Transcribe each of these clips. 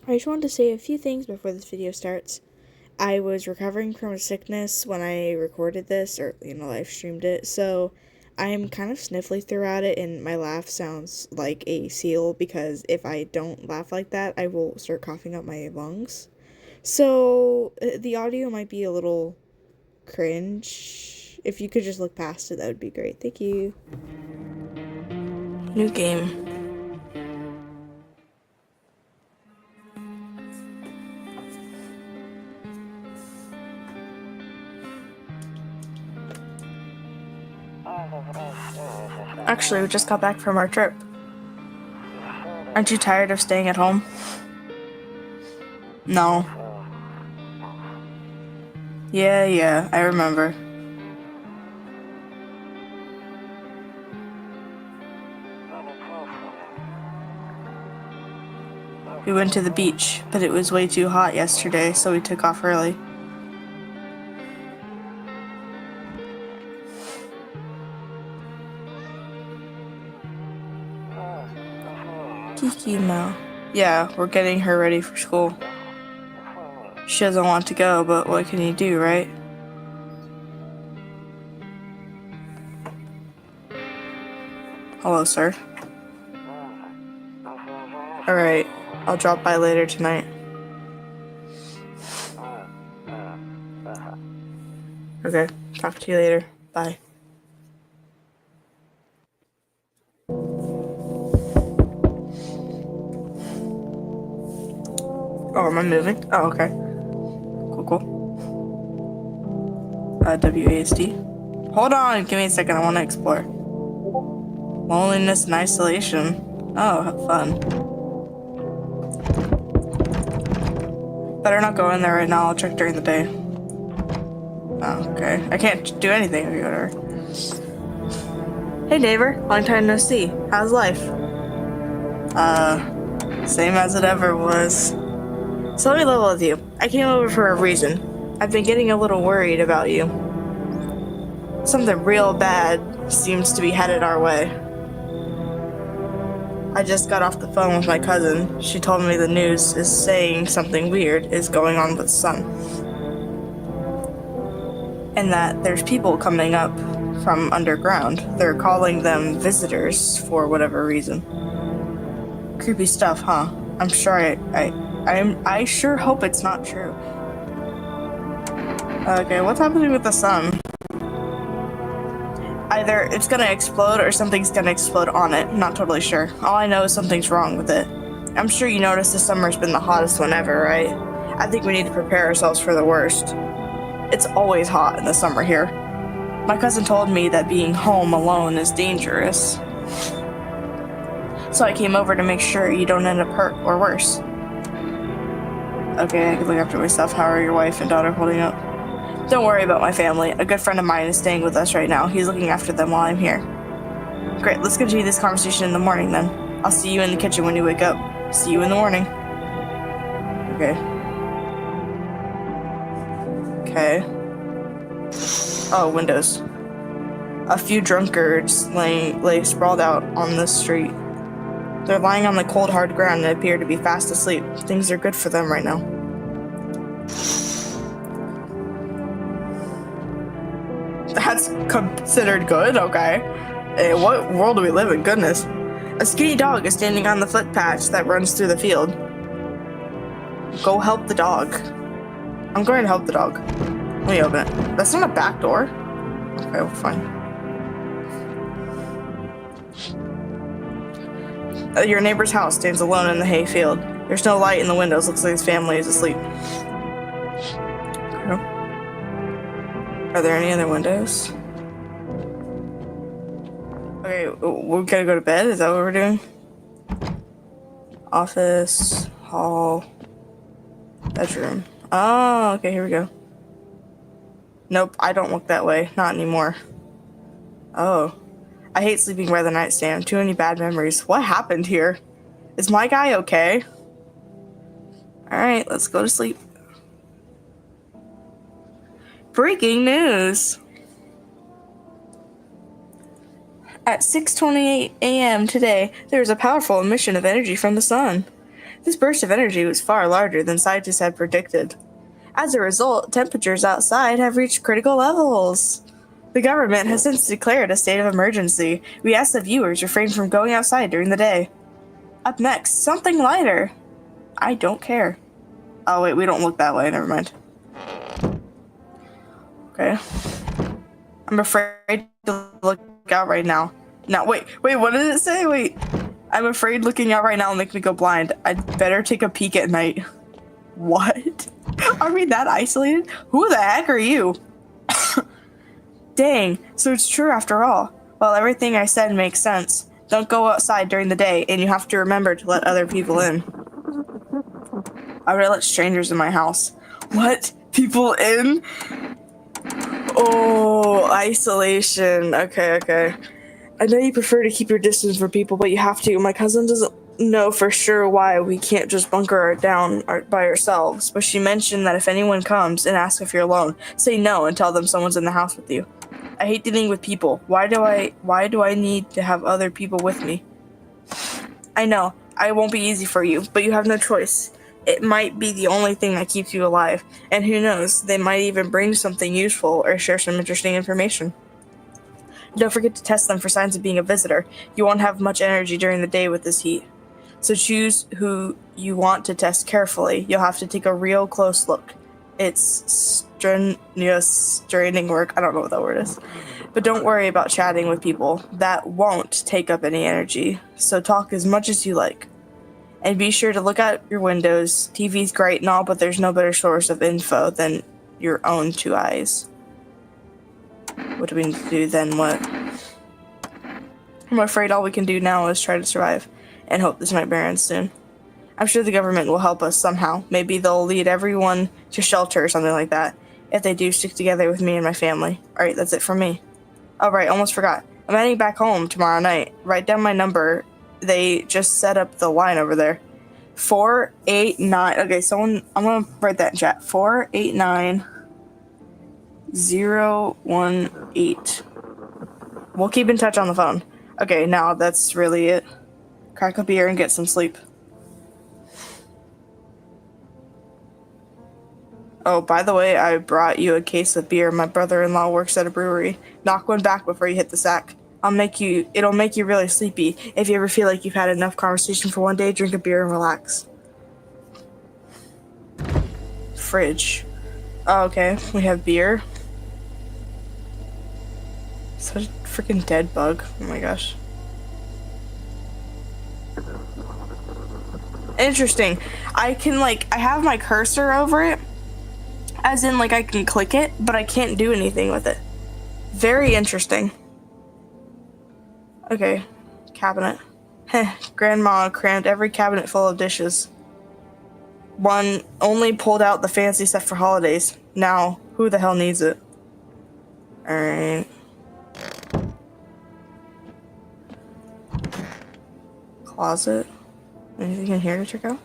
I just wanted to say a few things before this video starts. I was recovering from a sickness when I recorded this, or, live streamed it, so I'm kind of sniffly throughout it, and my laugh sounds like a seal because if I don't laugh like that, I will start coughing up my lungs. So the audio might be a little cringe. If you could just look past it, that would be great. Thank you. New game. Actually, we just got back from our trip. Aren't you tired of staying at home? No. Yeah, I remember. We went to the beach, but it was way too hot yesterday, so we took off early. Kiki now. Yeah, we're getting her ready for school. She doesn't want to go, but what can you do, right? Hello, sir. Alright, I'll drop by later tonight. Okay, talk to you later. Bye. Oh, am I moving? Oh, okay. Cool. WASD. Hold on, give me a second, I want to explore. Loneliness and isolation. Oh, have fun. Better not go in there right now, I'll check during the day. Oh, okay. I can't do anything if you go to her. Hey neighbor, long time no see. How's life? Same as it ever was. So let me level with you. I came over for a reason. I've been getting a little worried about you. Something real bad seems to be headed our way. I just got off the phone with my cousin. She told me the news is saying something weird is going on with Sun. And that there's people coming up from underground. They're calling them visitors for whatever reason. Creepy stuff, huh? I'm sure I sure hope it's not true. Okay, what's happening with the sun? Either it's gonna explode or something's gonna explode on it. I'm not totally sure. All I know is something's wrong with it. I'm sure you noticed this summer's been the hottest one ever, right? I think we need to prepare ourselves for the worst. It's always hot in the summer here. My cousin told me that being home alone is dangerous. So I came over to make sure you don't end up hurt or worse. Okay, I can look after myself. How are your wife and daughter holding up? Don't worry about my family. A good friend of mine is staying with us right now. He's looking after them while I'm here. Great, let's continue this conversation in the morning then. I'll see you in the kitchen when you wake up. See you in the morning. Okay. Oh, windows. A few drunkards lay sprawled out on the street. They're lying on the cold, hard ground and appear to be fast asleep. Things are good for them right now. That's considered good? Okay. Hey, what world do we live in? Goodness. A skinny dog is standing on the footpath that runs through the field. Go help the dog. I'm going to help the dog. Let me open it. That's not a back door. Okay, well, fine. Your neighbor's house stands alone in the hay field. There's no light in the windows. Looks like his family is asleep. Are there any other windows? Okay, we're gonna go to bed? Is that what we're doing? Office, hall, bedroom. Oh, okay, here we go. Nope, I don't look that way. Not anymore. Oh. I hate sleeping by the nightstand. Too many bad memories. What happened here? Is my guy okay? Alright, let's go to sleep. Breaking news! At 6:28 a.m. today, there is a powerful emission of energy from the sun. This burst of energy was far larger than scientists had predicted. As a result, temperatures outside have reached critical levels. The government has since declared a state of emergency. We ask the viewers refrain from going outside during the day. Up next, something lighter. I don't care. Oh wait, we don't look that way, never mind. Okay. I'm afraid to look out right now. No, wait, what did it say? Wait. I'm afraid looking out right now will make me go blind. I'd better take a peek at night. What? Are we that isolated? Who the heck are you? Dang, so it's true after all. Well, everything I said makes sense. Don't go outside during the day, and you have to remember to let other people in. I would let strangers in my house. What? People in? Oh, isolation. Okay. I know you prefer to keep your distance from people, but you have to. My cousin doesn't know for sure why we can't just bunker down by ourselves, but she mentioned that if anyone comes and asks if you're alone, say no and tell them someone's in the house with you. I hate dealing with people. Why do I need to have other people with me? I know, it won't be easy for you, but you have no choice. It might be the only thing that keeps you alive, and who knows, they might even bring something useful or share some interesting information. Don't forget to test them for signs of being a visitor. You won't have much energy during the day with this heat. So choose who you want to test carefully. You'll have to take a real close look. It's strenuous, draining work. I don't know what that word is. But don't worry about chatting with people. That won't take up any energy. So talk as much as you like. And be sure to look out your windows. TV's great and all, but there's no better source of info than your own two eyes. What do we need to do then? What? I'm afraid all we can do now is try to survive and hope this nightmare ends soon. I'm sure the government will help us somehow. Maybe they'll lead everyone to shelter or something like that. If they do, stick together with me and my family. Alright, that's it from me. Oh right, almost forgot. I'm heading back home tomorrow night. Write down my number. They just set up the line over there. 489. Okay, I'm gonna write that in chat. 489-018. We'll keep in touch on the phone. Okay, now that's really it. Crack a beer and get some sleep. Oh, by the way, I brought you a case of beer. My brother-in-law works at a brewery. Knock one back before you hit the sack. It'll make you really sleepy. If you ever feel like you've had enough conversation for one day, drink a beer and relax. Fridge. Oh, okay, we have beer. Such a freaking dead bug. Oh my gosh. Interesting. I have my cursor over it. As in, I can click it, but I can't do anything with it. Very interesting. Okay. Cabinet. Heh. Grandma crammed every cabinet full of dishes. One only pulled out the fancy stuff for holidays. Now, who the hell needs it? Alright. Closet. Anything in here to check out?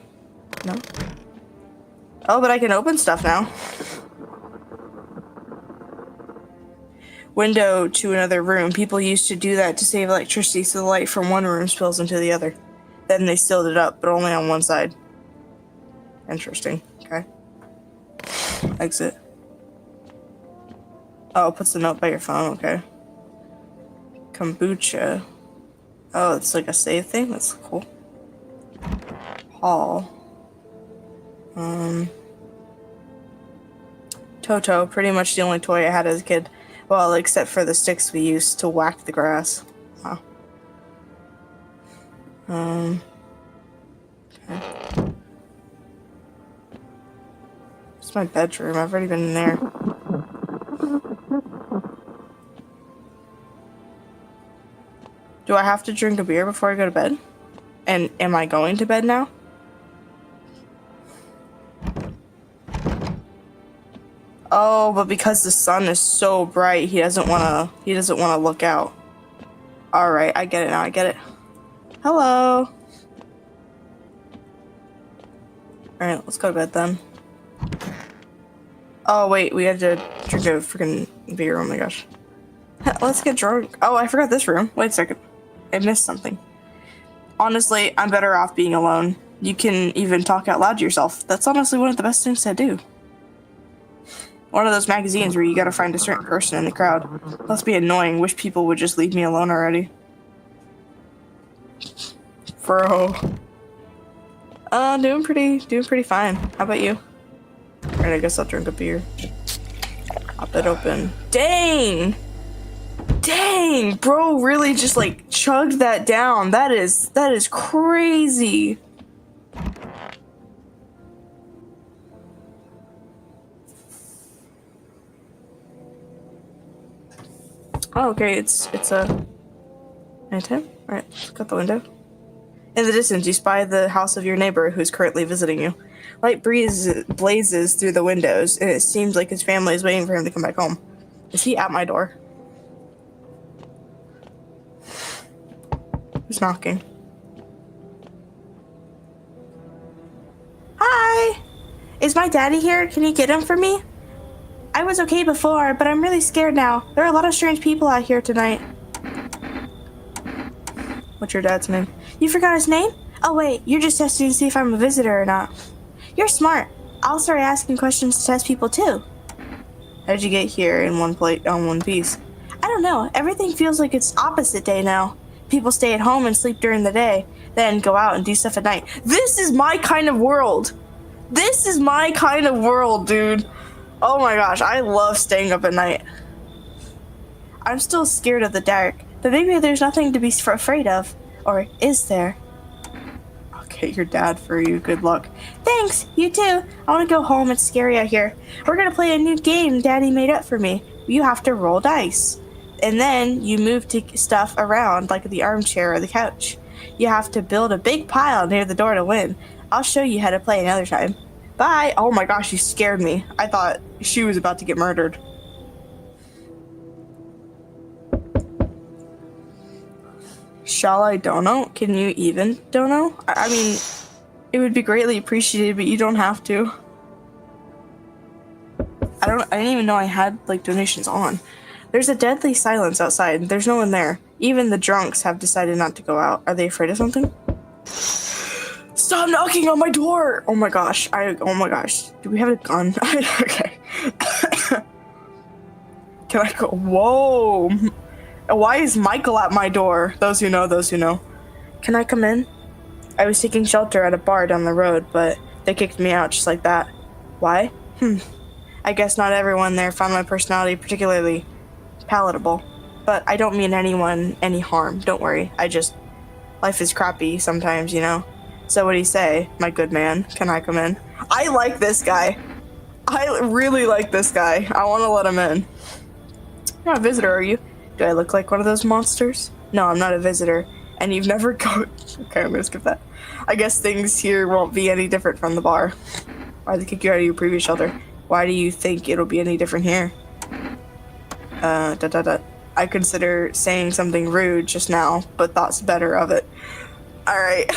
No? Oh, but I can open stuff now. Window to another room. People used to do that to save electricity so the light from one room spills into the other. Then they sealed it up, but only on one side. Interesting. Okay. Exit. Oh, it puts the note by your phone. Okay. Kombucha. Oh, it's like a save thing? That's cool. Hall. Toto, pretty much the only toy I had as a kid. Well, except for the sticks we used to whack the grass. Wow. Okay. It's my bedroom. I've already been in there. Do I have to drink a beer before I go to bed? And am I going to bed now? Oh, but because the sun is so bright, he doesn't wanna look out. Alright, I get it now, I get it. Hello. Alright, let's go to bed then. Oh wait, we had to drink a freaking beer, oh my gosh. Let's get drunk. Oh, I forgot this room. Wait a second. I missed something. Honestly, I'm better off being alone. You can even talk out loud to yourself. That's honestly one of the best things to do. One of those magazines where you gotta find a certain person in the crowd. Must be annoying. Wish people would just leave me alone already. Bro. Doing pretty fine. How about you? Alright, I guess I'll drink a beer. Pop it open. Dang! Dang! Bro really just like chugged that down. That is crazy. Oh, okay, it's a nighttime. Alright, look out the window. In the distance, you spy the house of your neighbor who's currently visiting you. Light blazes through the windows, and it seems like his family is waiting for him to come back home. Is he at my door? Who's knocking? Hi! Is my daddy here? Can you get him for me? I was okay before, but I'm really scared now. There are a lot of strange people out here tonight. What's your dad's name? You forgot his name? Oh wait, you're just testing to see if I'm a visitor or not. You're smart. I'll start asking questions to test people too. How did you get here in one piece? I don't know. Everything feels like it's opposite day now. People stay at home and sleep during the day, then go out and do stuff at night. This is my kind of world. This is my kind of world, dude. Oh my gosh, I love staying up at night. I'm still scared of the dark, but maybe there's nothing to be afraid of. Or is there? I'll get your dad for you. Good luck. Thanks, you too. I want to go home. It's scary out here. We're gonna play a new game Daddy made up for me. You have to roll dice. And then you move stuff around like the armchair or the couch. You have to build a big pile near the door to win. I'll show you how to play another time. Bye! Oh my gosh, you scared me. I thought she was about to get murdered. Shall I dono? Can you even dono? I mean, it would be greatly appreciated, but you don't have to. I didn't even know I had, like, donations on. There's a deadly silence outside. There's no one there. Even the drunks have decided not to go out. Are they afraid of something? Stop knocking on my door! Oh my gosh. Oh my gosh. Do we have a gun? Okay. Can I go? Whoa. Why is Michael at my door? Those who know, those who know. Can I come in? I was taking shelter at a bar down the road, but they kicked me out just like that. Why? I guess not everyone there found my personality particularly palatable. But I don't mean anyone any harm. Don't worry. Life is crappy sometimes, you know? So what do you say, my good man? Can I come in? I like this guy. I really like this guy. I want to let him in. You're not a visitor, are you? Do I look like one of those monsters? No, I'm not a visitor. And you've never go... Okay, I'm gonna skip that. I guess things here won't be any different from the bar. Why'd they kick you out of your previous shelter? Why do you think it'll be any different here? I consider saying something rude just now, but thought's better of it. Alright,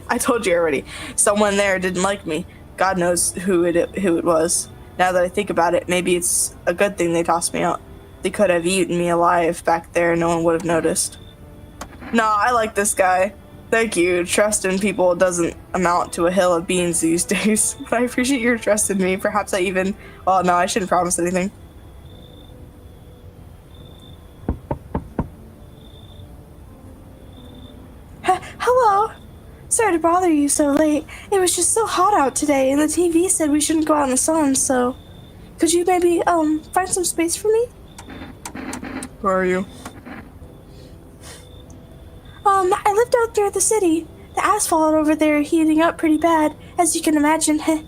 I told you already. Someone there didn't like me. God knows who it was. Now that I think about it, maybe it's a good thing they tossed me out. They could have eaten me alive back there and no one would have noticed. Nah, I like this guy. Thank you. Trust in people doesn't amount to a hill of beans these days. But I appreciate your trust in me. Perhaps I even... Well, no, I shouldn't promise anything. Hello. Sorry to bother you so late. It was just so hot out today, and the TV said we shouldn't go out in the sun, so... Could you maybe, find some space for me? Where are you? I lived out there at the city. The asphalt over there heating up pretty bad, as you can imagine. I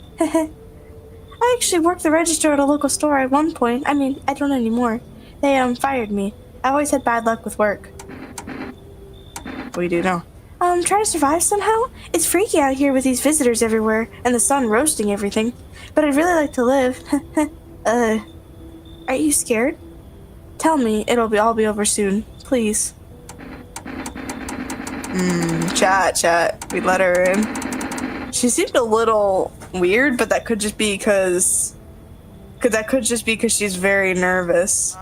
actually worked the register at a local store at one point. I mean, I don't anymore. They, fired me. I always had bad luck with work. What do you do now? Try to survive somehow? It's freaky out here with these visitors everywhere, and the sun roasting everything. But I'd really like to live. Are you scared? Tell me, all be over soon. Please. Chat. We let her in. She seemed a little weird, but that could just be because she's very nervous.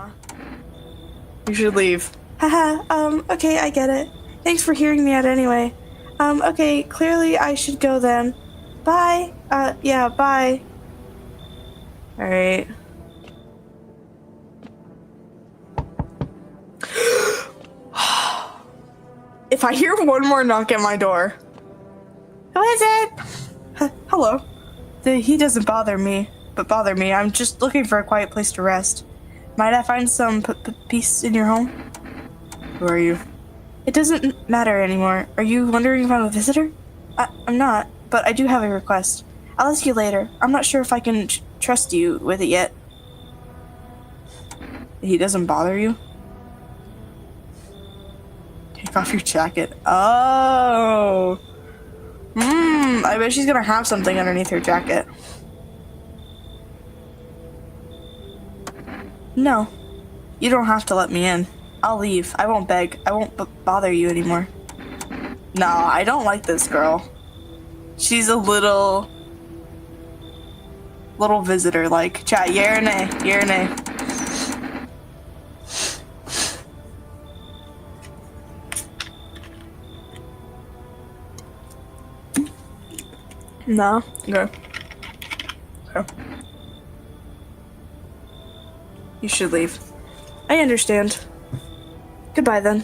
You should leave. Haha, okay, I get it. Thanks for hearing me out anyway. Okay, clearly I should go then. Bye. Yeah, bye. Alright. If I hear one more knock at my door. Who is it? Hello. He doesn't bother me, I'm just looking for a quiet place to rest. Might I find some peace in your home? Who are you? It doesn't matter anymore. Are you wondering if I'm a visitor? I'm not, but I do have a request. I'll ask you later. I'm not sure if I can trust you with it yet. He doesn't bother you? Take off your jacket. Oh. I bet she's gonna have something underneath her jacket. No. You don't have to let me in. I'll leave. I won't beg. I won't bother you anymore. No, I don't like this girl. She's a little visitor, like. Chat, yay or nay? Yay or nay? No? Okay. Okay. You should leave. I understand. Goodbye then.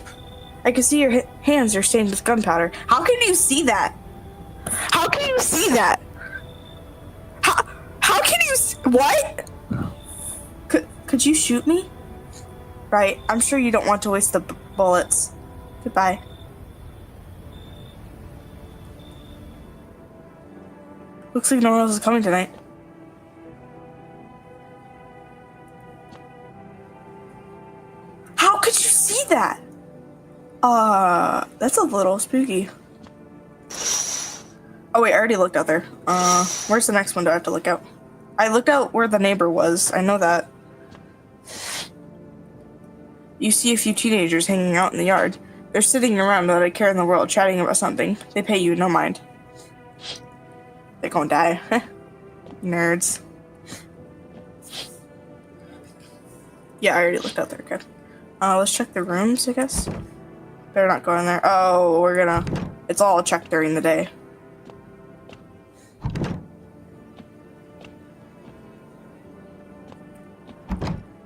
I can see your hands are stained with gunpowder. How can you see that? How can you see that? How can you what? Could you shoot me? Right, I'm sure you don't want to waste the bullets. Goodbye. Looks like no one else is coming tonight. How could you see that? That's a little spooky. Oh wait, I already looked out there. Where's the next window I have to look out? I looked out where the neighbor was. I know that. You see a few teenagers hanging out in the yard. They're sitting around without a care in the world, chatting about something. They pay you no mind. They're gonna die. Nerds. Yeah, I already looked out there. Okay. Let's check the rooms, I guess. Better not go in there. Oh, it's all checked during the day.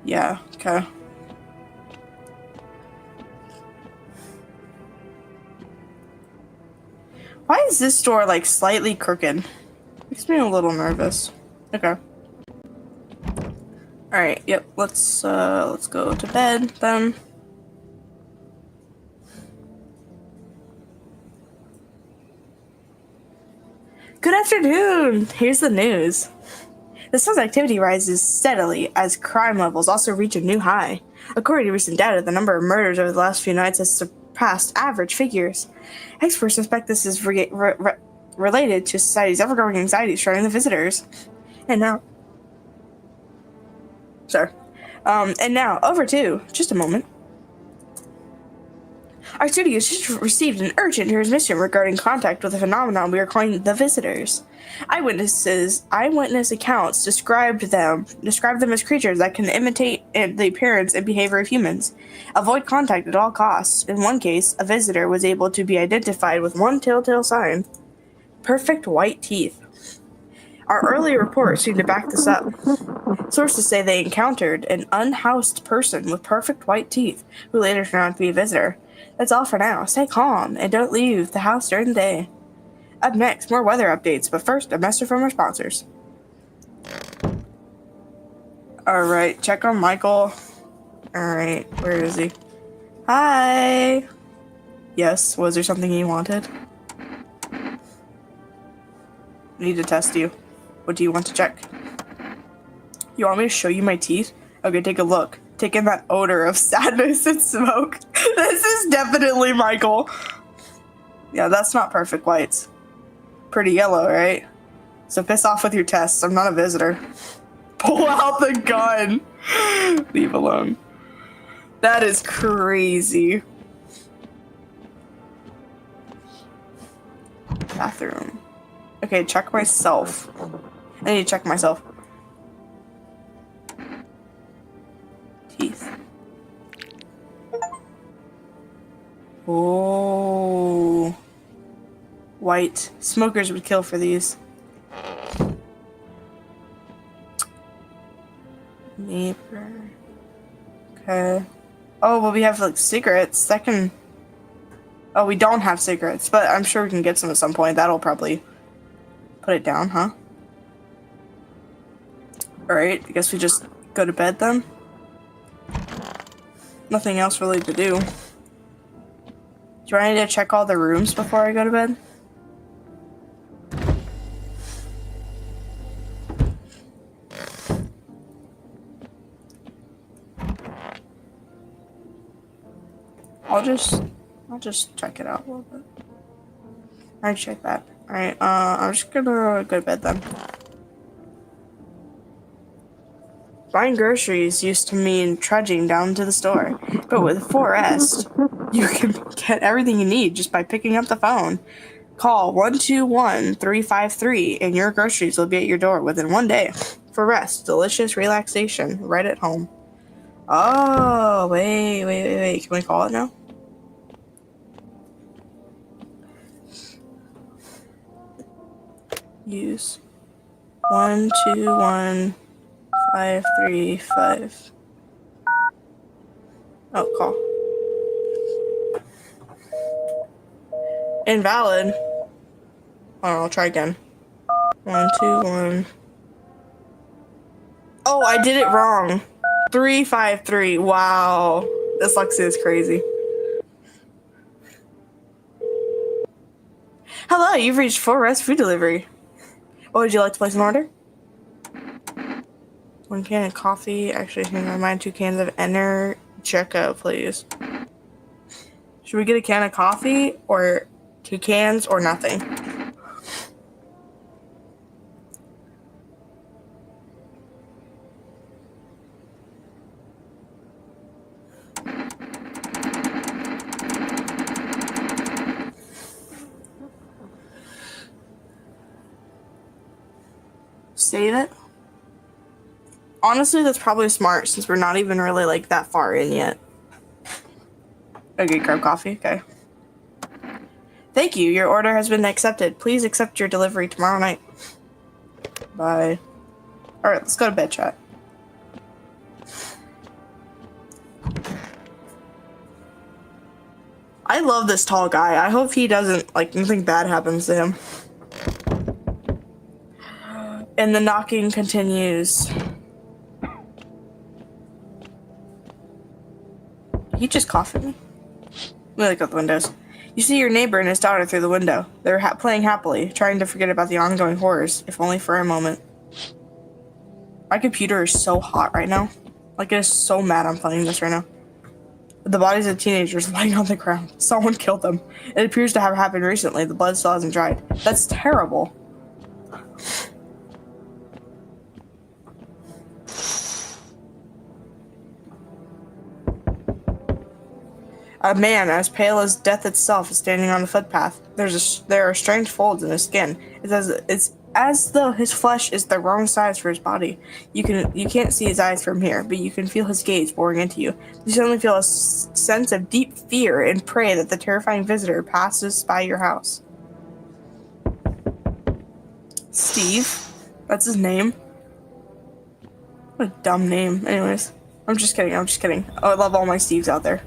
Yeah, okay. Why is this door, like, slightly crooked? Makes me a little nervous. Okay. Alright, yep, let's go to bed, then. Good afternoon! Here's the news. The sun's activity rises steadily as crime levels also reach a new high. According to recent data, the number of murders over the last few nights has surpassed average figures. Experts suspect this is related to society's ever-growing anxiety surrounding the visitors. And now, over to just a moment. Our studio just received an urgent transmission regarding contact with a phenomenon we are calling the visitors. Eyewitness accounts describe them as creatures that can imitate the appearance and behavior of humans. Avoid contact at all costs. In one case, a visitor was able to be identified with one telltale sign: perfect white teeth. Our early reports seem to back this up. Sources say they encountered an unhoused person with perfect white teeth who later turned out to be a visitor. That's all for now. Stay calm and don't leave the house during the day. Up next, more weather updates, but first, a message from our sponsors. Alright, check on Michael. Alright, where is he? Hi! Yes, was there something you wanted? I need to test you. What do you want to check? You want me to show you my teeth? Okay, take a look. Take in that odor of sadness and smoke. This is definitely Michael. Yeah, that's not perfect whites. Pretty yellow, right? So piss off with your tests. I'm not a visitor. Pull out the gun. Leave alone. That is crazy. Bathroom. Okay, check myself. I need to check myself. Teeth. Oh. White. Smokers would kill for these. Neighbor. Okay. Oh, well, we have, like, cigarettes. That can... Oh, we don't have cigarettes, but I'm sure we can get some at some point. That'll probably put it down, huh? Alright, I guess we just go to bed then. Nothing else really to do. Do you want me to check all the rooms before I go to bed? I'll just check it out a little bit. Alright, check that. Alright, I'm just gonna go to bed then. Buying groceries used to mean trudging down to the store, but with 4S, you can get everything you need just by picking up the phone. Call 121-353 and your groceries will be at your door within 1 day. 4S, delicious relaxation right at home. Oh, wait. Can we call it now? Use 121-535. Oh, call. Invalid. Oh, I'll try again. 121. Oh, I did it wrong. 353. Wow. Dyslexia is crazy. Hello, you've reached 4S food delivery. What would you like to place an order? 1 can of coffee. Actually, hang on, mind 2 cans of Energica, please. Should we get a can of coffee or 2 cans or nothing? Save it. Honestly, that's probably smart since we're not even really like that far in yet. Okay, grab coffee. Okay. Thank you. Your order has been accepted. Please accept your delivery tomorrow night. Bye. Alright, let's go to bed, chat. I love this tall guy. I hope he doesn't, like, nothing bad happens to him. And the knocking continues. He just coughed at me. Let me look out the windows. You see your neighbor and his daughter through the window. They're playing happily, trying to forget about the ongoing horrors, if only for a moment. My computer is so hot right now. Like, it is so mad I'm playing this right now. The bodies of teenagers lying on the ground. Someone killed them. It appears to have happened recently. The blood still hasn't dried. That's terrible. A man, as pale as death itself, is standing on the footpath. There are strange folds in his skin. It's as though his flesh is the wrong size for his body. You can't see his eyes from here, but you can feel his gaze boring into you. You suddenly feel a sense of deep fear and pray that the terrifying visitor passes by your house. Steve? That's his name? What a dumb name. Anyways, I'm just kidding. Oh, I love all my Steves out there.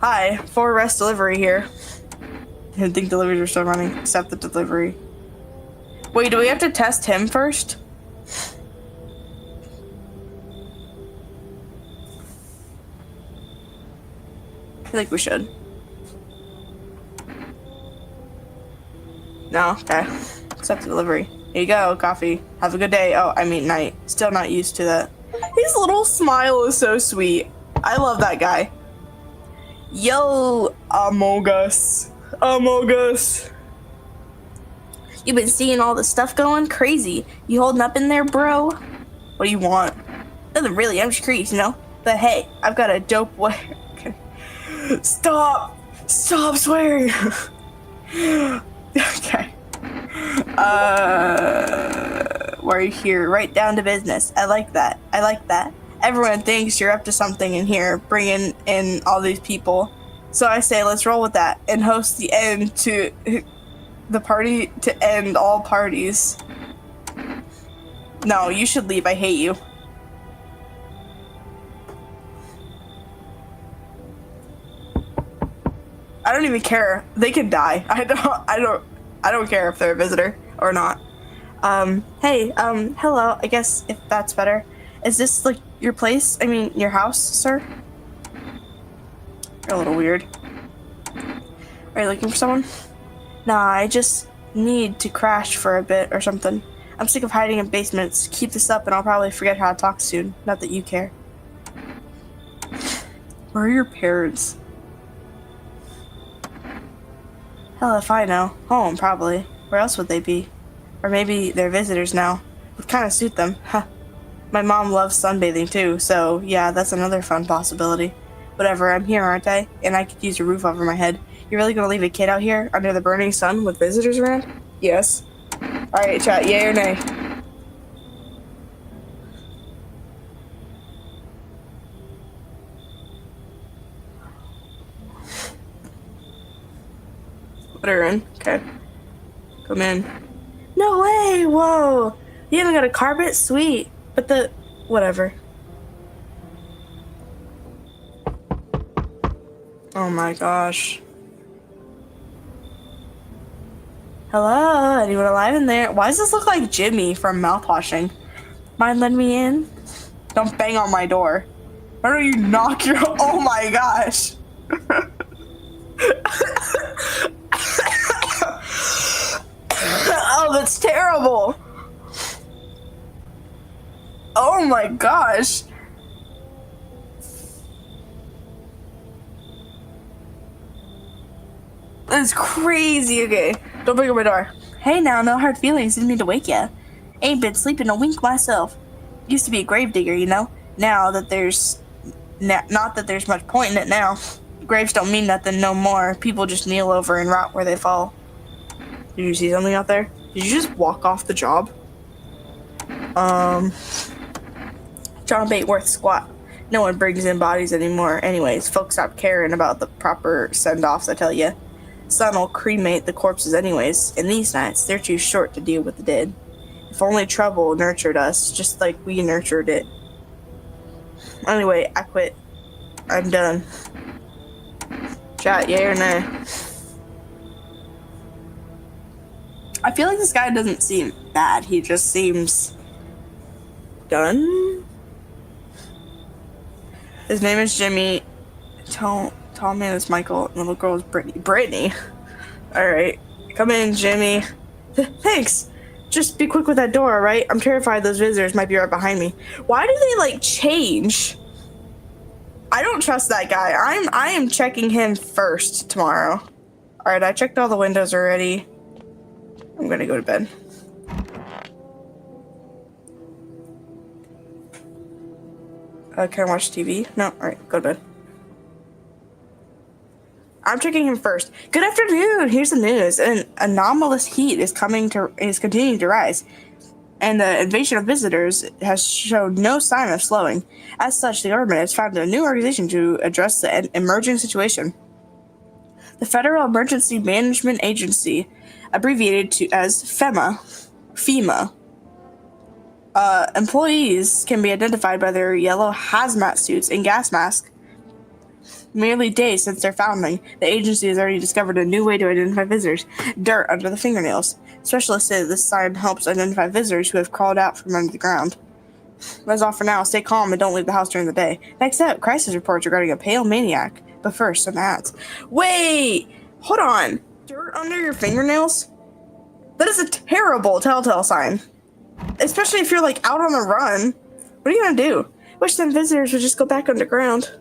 Hi, 4S delivery here. I didn't think deliveries were still running. Accept the delivery. Wait, do we have to test him first? I feel like we should. No? Okay. Accept the delivery. Here you go, coffee. Have a good day. Oh, I mean night. Still not used to that. His little smile is so sweet. I love that guy. Yo, Amogus. You been seeing all the stuff going? Crazy. You holding up in there, bro? What do you want? Nothing really, I'm just curious, you know? But hey, I've got a dope way. Okay. Stop swearing. Okay. We're here, right down to business. I like that. Everyone thinks you're up to something in here, bringing in all these people. So I say, let's roll with that and host the end to... the party to end all parties. No, you should leave. I hate you. I don't even care. They can die. I don't care if they're a visitor or not. Hey, hello. I guess if that's better. Is this like your place? I mean, your house, sir? You're a little weird. Are you looking for someone? Nah, I just need to crash for a bit or something. I'm sick of hiding in basements. Keep this up and I'll probably forget how to talk soon. Not that you care. Where are your parents? Hell if I know. Home, probably. Where else would they be? Or maybe they're visitors now. Would kind of suit them. Huh. My mom loves sunbathing too, so yeah, that's another fun possibility. Whatever, I'm here, aren't I? And I could use a roof over my head. You're really gonna leave a kid out here under the burning sun with visitors around? Yes. Alright, chat, yay or nay? Let her in. Okay. Come in. No way! Whoa! You haven't got a carpet? Sweet. But the... whatever. Oh my gosh. Hello? Anyone alive in there? Why does this look like Jimmy from mouthwashing? Mind letting me in? Don't bang on my door. Why don't you knock your... Oh my gosh. Oh, that's terrible. Oh my gosh. That's crazy. Okay, don't break up my door. Hey now, no hard feelings. Didn't mean to wake ya. Ain't been sleeping a wink myself. Used to be a gravedigger, you know. Now that there's... not that there's much point in it now. Graves don't mean nothing no more. People just kneel over and rot where they fall. Did you see something out there? Did you just walk off the job? Job ain't worth squat. No one brings in bodies anymore. Anyways, folks stop caring about the proper send-offs, I tell ya. Sun'll cremate the corpses anyways. In these nights, they're too short to deal with the dead. If only trouble nurtured us, just like we nurtured it. Anyway, I quit. I'm done. Chat, yay or nay? I feel like this guy doesn't seem bad. He just seems... done? His name is Jimmy. Tall man is Michael. And the little girl is Brittany. Brittany? Alright. Come in, Jimmy. Thanks. Just be quick with that door, alright? I'm terrified those visitors might be right behind me. Why do they, like, change? I don't trust that guy. I am checking him first tomorrow. Alright, I checked all the windows already. I'm gonna go to bed. Can I watch TV? No? Alright, go to bed. I'm checking him first. Good afternoon! Here's the news. An anomalous heat is continuing to rise, and the invasion of visitors has shown no sign of slowing. As such, the government has founded a new organization to address the emerging situation. The Federal Emergency Management Agency, abbreviated as FEMA. Employees can be identified by their yellow hazmat suits and gas masks. Merely days since their founding, the agency has already discovered a new way to identify visitors: dirt under the fingernails. Specialists say this sign helps identify visitors who have crawled out from under the ground. That's all for now. Stay calm and don't leave the house during the day. Next up, crisis reports regarding a pale maniac. But first, some ads. Wait! Hold on. Dirt under your fingernails? That is a terrible telltale sign. Especially if you're, like, out on the run. What are you gonna do? Wish them visitors would just go back underground.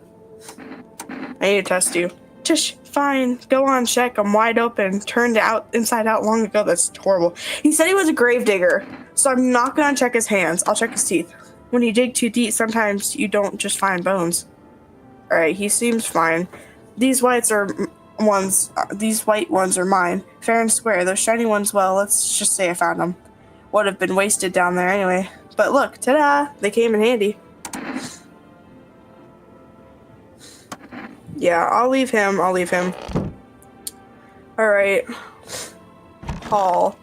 I need to test you. Tish, fine. Go on, check. I'm wide open. Turned out inside out long ago. That's horrible. He said he was a gravedigger, so I'm not gonna check his hands. I'll check his teeth. When you dig too deep, sometimes you don't just find bones. Alright, he seems fine. These white ones are mine. Fair and square. Those shiny ones, well, let's just say I found them. Would have been wasted down there anyway. But look, ta-da! They came in handy. Yeah, I'll leave him. Alright. hall.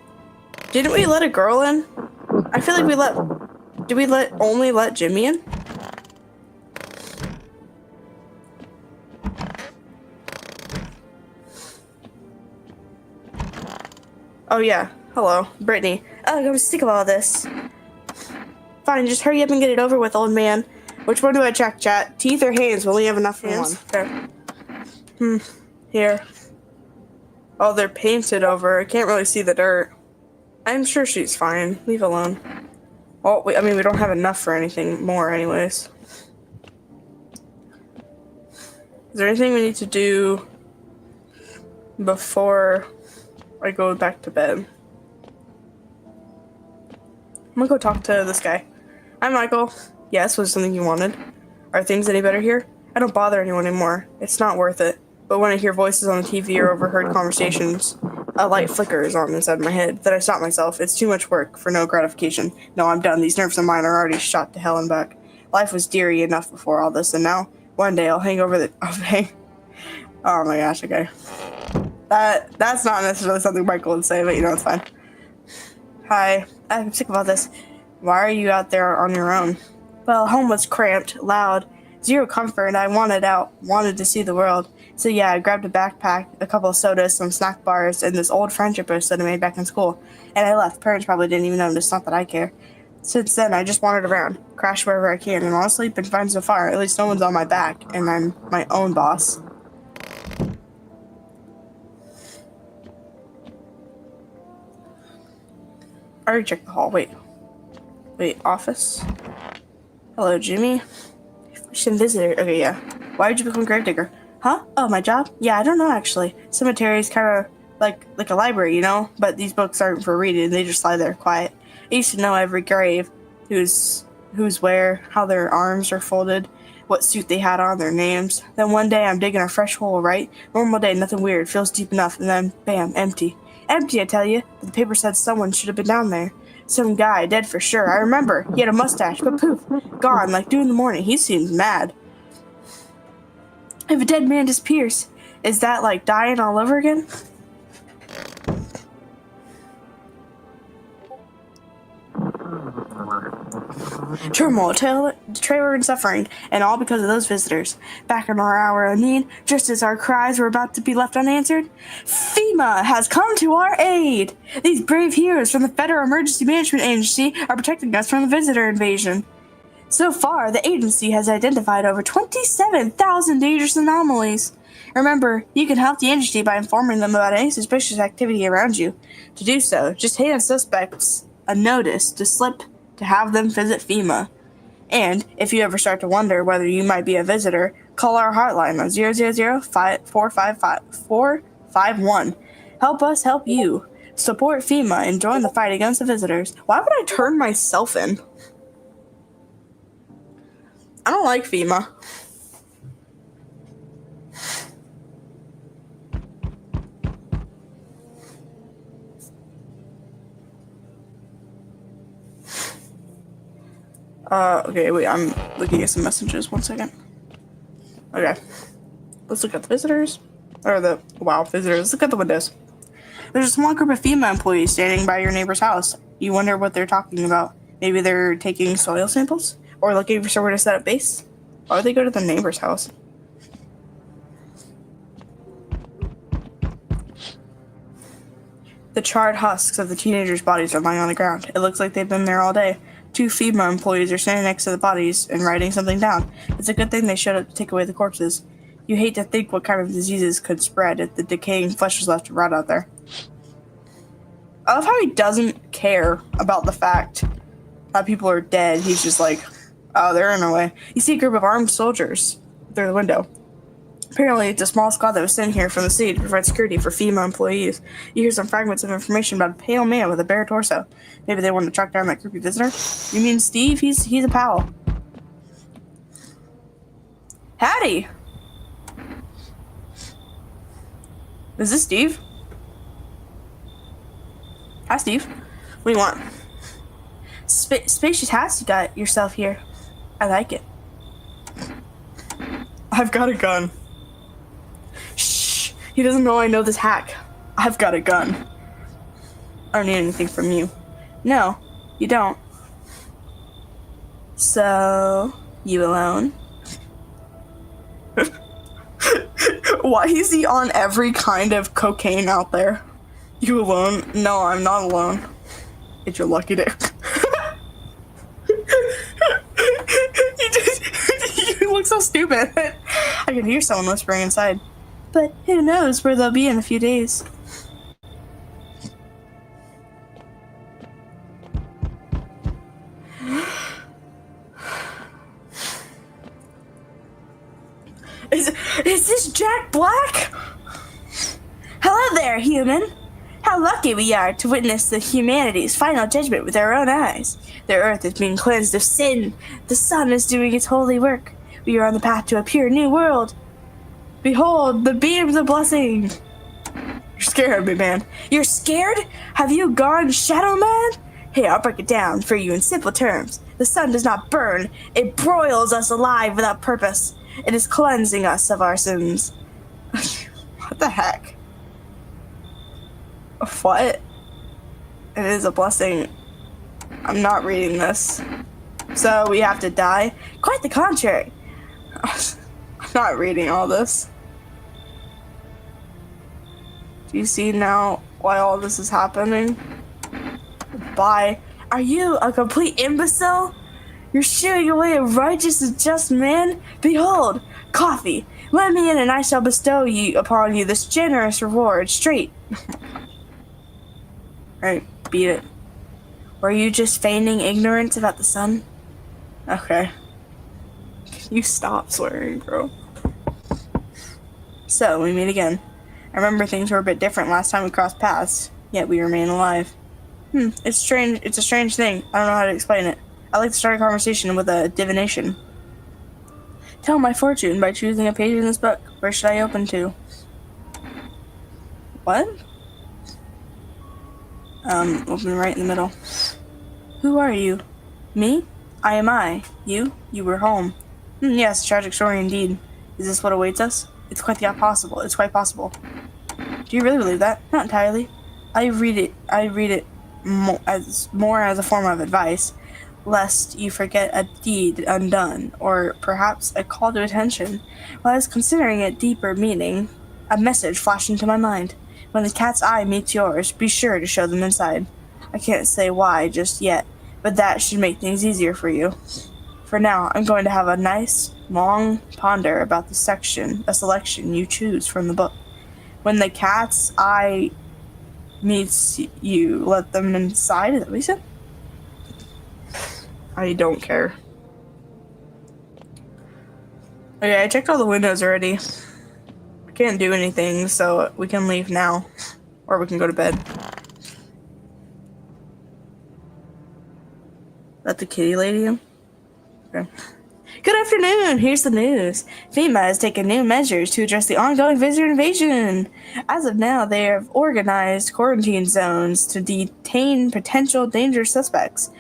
Didn't we let a girl in? I feel like did we only let Jimmy in? Oh yeah, hello, Brittany. Ugh, I'm sick of all this. Fine, just hurry up and get it over with, old man. Which one do I check, chat? Teeth or hands? We only have enough for one. There. Here. Oh, they're painted over. I can't really see the dirt. I'm sure she's fine. Leave alone. Oh, I mean, we don't have enough for anything more anyways. Is there anything we need to do before I go back to bed? I'm gonna go talk to this guy. Hi, Michael. Yes, was something you wanted? Are things any better here? I don't bother anyone anymore. It's not worth it. But when I hear voices on the TV or overheard conversations, a light flickers on inside my head. Then I stop myself. It's too much work for no gratification. No, I'm done. These nerves of mine are already shot to hell and back. Life was deary enough before all this, and now, one day, I'll hang over the... Oh my gosh, okay. That's not necessarily something Michael would say, but you know, it's fine. Hi, I'm sick of all this. Why are you out there on your own? Well, home was cramped, loud, zero comfort, and I wanted out, wanted to see the world. So yeah, I grabbed a backpack, a couple of sodas, some snack bars, and this old friendship post that I made back in school. And I left. Parents probably didn't even notice, not that I care. Since then, I just wandered around, crashed wherever I can, and honestly, been fine so far. At least no one's on my back, and I'm my own boss. I already checked the hall. Wait, office? Hello, Jimmy. Christian visitor. Okay, yeah. Why did you become a gravedigger? Huh? Oh, my job? Yeah, I don't know, actually. Cemetery is kind of like a library, you know? But these books aren't for reading. They just lie there quiet. I used to know every grave, who's where, how their arms are folded, what suit they had on, their names. Then one day I'm digging a fresh hole, right? Normal day, nothing weird, feels deep enough, and then, bam, empty. Empty, I tell you. But the paper said someone should have been down there. Some guy, dead for sure. I remember. He had a mustache, but poof, gone, like 2 in the morning. He seems mad. If a dead man disappears, is that like dying all over again? Turmoil, terror, and suffering, and all because of those visitors. Back in our hour of need, just as our cries were about to be left unanswered, FEMA has come to our aid! These brave heroes from the Federal Emergency Management Agency are protecting us from the visitor invasion. So far, the agency has identified over 27,000 dangerous anomalies. Remember, you can help the agency by informing them about any suspicious activity around you. To do so, just hand suspects a notice to slip to have them visit FEMA. And if you ever start to wonder whether you might be a visitor, call our hotline on 000-451. Help us help you. Support FEMA and join the fight against the visitors. Why would I turn myself in? I don't like FEMA. Okay, wait, I'm looking at some messages. 1 second. Okay. Let's look at the visitors. Visitors. Let's look at the windows. There's a small group of FEMA employees standing by your neighbor's house. You wonder what they're talking about. Maybe they're taking soil samples? Or looking for somewhere to set up base? Why would they go to the neighbor's house? The charred husks of the teenagers' bodies are lying on the ground. It looks like they've been there all day. 2 FEMA employees are standing next to the bodies and writing something down. It's a good thing they showed up to take away the corpses. You hate to think what kind of diseases could spread if the decaying flesh is left to rot out there. I love how he doesn't care about the fact that people are dead. He's just like, oh, they're in our way. You see a group of armed soldiers through the window. Apparently, it's a small squad that was sent here from the city to provide security for FEMA employees. You hear some fragments of information about a pale man with a bare torso. Maybe they want to track down that creepy visitor? You mean Steve? He's a pal. Howdy! Is this Steve? Hi, Steve. What do you want? Spacious house you got yourself here. I like it. I've got a gun. Shh! He doesn't know I know this hack. I've got a gun. I don't need anything from you. No, you don't. So, you alone? Why is he on every kind of cocaine out there? You alone? No, I'm not alone. It's your lucky day. You look so stupid. I can hear someone whispering inside. But who knows where they'll be in a few days. Is this Jack Black? Hello there, human. How lucky we are to witness the humanity's final judgment with our own eyes. The earth is being cleansed of sin. The sun is doing its holy work. We are on the path to a pure new world. Behold, the beams of blessing. You're scared of me, man. You're scared? Have you gone shadow mad? Hey, I'll break it down for you in simple terms. The sun does not burn. It broils us alive without purpose. It is cleansing us of our sins. What the heck? What? It is a blessing. I'm not reading this. So we have to die? Quite the contrary. I'm not reading all this. Do you see now why all this is happening? Bye. Are you a complete imbecile? You're shooing away a righteous and just man? Behold, coffee. Let me in and I shall bestow upon you this generous reward straight. Alright, beat it. Were you just feigning ignorance about the sun? Okay. Can you stop swearing, bro? So, we meet again. I remember things were a bit different last time we crossed paths, yet we remain alive. It's strange. It's a strange thing. I don't know how to explain it. I like to start a conversation with a divination. Tell my fortune by choosing a page in this book. Where should I open to? What? Open right in the middle. Who are you? Me? I am I. You? You were home. Yes, tragic story indeed. Is this what awaits us? It's quite possible. It's quite possible. Do you really believe that? Not entirely. I read it more as a form of advice, lest you forget a deed undone, or perhaps a call to attention. While I was considering it deeper meaning, a message flashed into my mind. When the cat's eye meets yours, be sure to show them inside. I can't say why just yet, but that should make things easier for you. For now, I'm going to have a nice, long ponder about a selection you choose from the book. When the cat's eye meets you, let them inside, is that what you said? I don't care. Okay, I checked all the windows already. I can't do anything, so we can leave now. Or we can go to bed. Let the kitty lady in? Okay. Good afternoon! Here's the news. FEMA has taken new measures to address the ongoing visitor invasion. As of now, they have organized quarantine zones to detain potential dangerous suspects.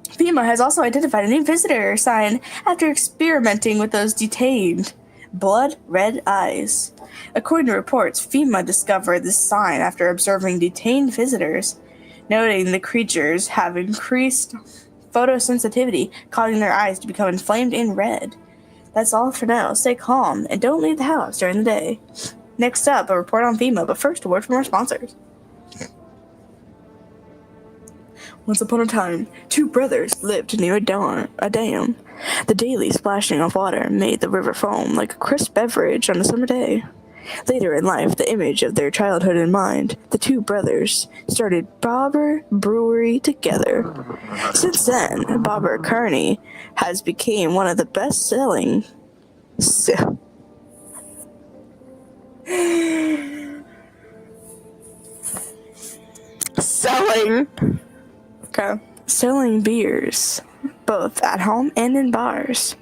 FEMA has also identified a new visitor sign after experimenting with those detained. Blood red eyes. According to reports, FEMA discovered this sign after observing detained visitors, noting the creatures have increased photosensitivity, causing their eyes to become inflamed and red. That's all for now. Stay calm and don't leave the house during the day. Next up, a report on FEMA, but first a word from our sponsors. Once upon a time, two brothers lived near a dam. The daily splashing of water made the river foam like a crisp beverage on a summer day. Later in life, the image of their childhood in mind, the two brothers started Bobber Brewery together. Since then, Bobber Kearney has become one of the best-selling selling beers, both at home and in bars.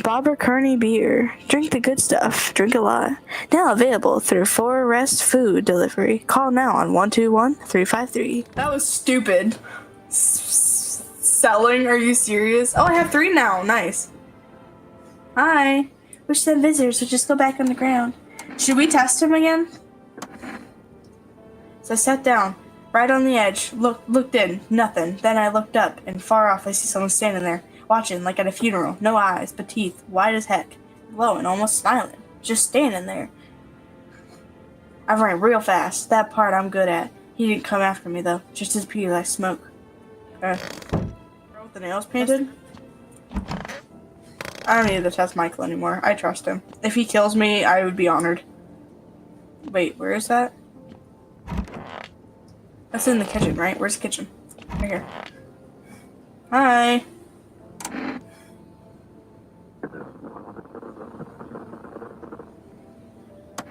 Bobber Kearney Beer. Drink the good stuff. Drink a lot. Now available through Forest Food Delivery. Call now on 121-353. That was stupid. Selling? Are you serious? Oh, I have 3 now. Nice. Hi. Wish some visitors would just go back on the ground. Should we test him again? So I sat down, right on the edge, looked in, nothing. Then I looked up, and far off I see someone standing there, watching like at a funeral. No eyes, but teeth, white as heck, glowing, almost smiling, just standing there. I ran real fast. That part I'm good at. He didn't come after me though, just disappeared like smoke. Girl with the nails painted? I don't need to test Michael anymore. I trust him. If he kills me, I would be honored. Wait, where is that? That's in the kitchen, right? Where's the kitchen? Right here. Hi.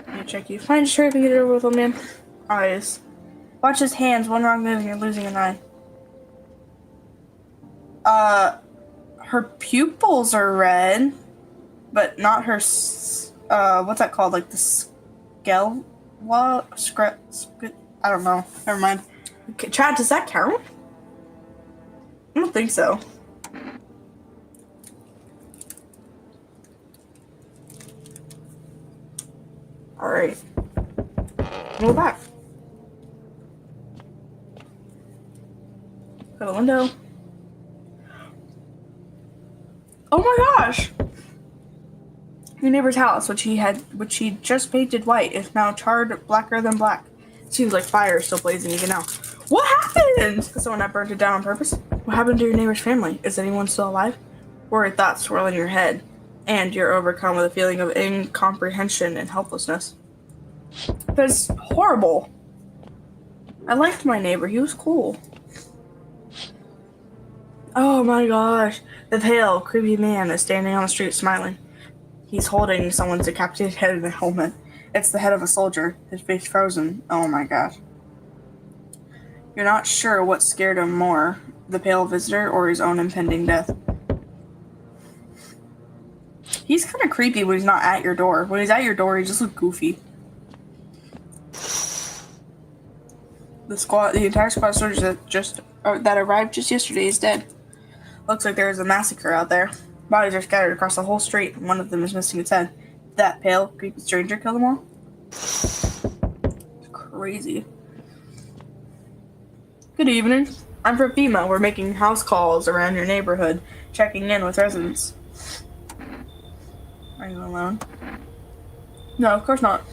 Let me check you. Fine, just hurry up and get it over with, old man. Eyes. Watch his hands. One wrong move and you're losing an eye. Her pupils are red, but not her, what's that called? Like the scale? What? I don't know. Never mind. Okay, Chad, does that count? I don't think so. Alright. Go back. Go to the window. Oh my gosh! Your neighbor's house, which he just painted white, is now charred blacker than black. Seems like fire is still blazing even now. What happened? Someone that burned it down on purpose? What happened to your neighbor's family? Is anyone still alive? Worried thoughts swirl in your head, and you're overcome with a feeling of incomprehension and helplessness. That's horrible. I liked my neighbor. He was cool. Oh my gosh. The pale, creepy man is standing on the street smiling. He's holding someone's decapitated head in a helmet. It's the head of a soldier, his face frozen. Oh my gosh. You're not sure what scared him more, the pale visitor or his own impending death. He's kind of creepy when he's not at your door. When he's at your door, he just looks goofy. The entire squad of soldiers that arrived just yesterday is dead. Looks like there is a massacre out there. Bodies are scattered across the whole street, and one of them is missing its head. That pale, creepy stranger killed them all? It's crazy. Good evening. I'm from FEMA. We're making house calls around your neighborhood, checking in with residents. Are you alone? No, of course not.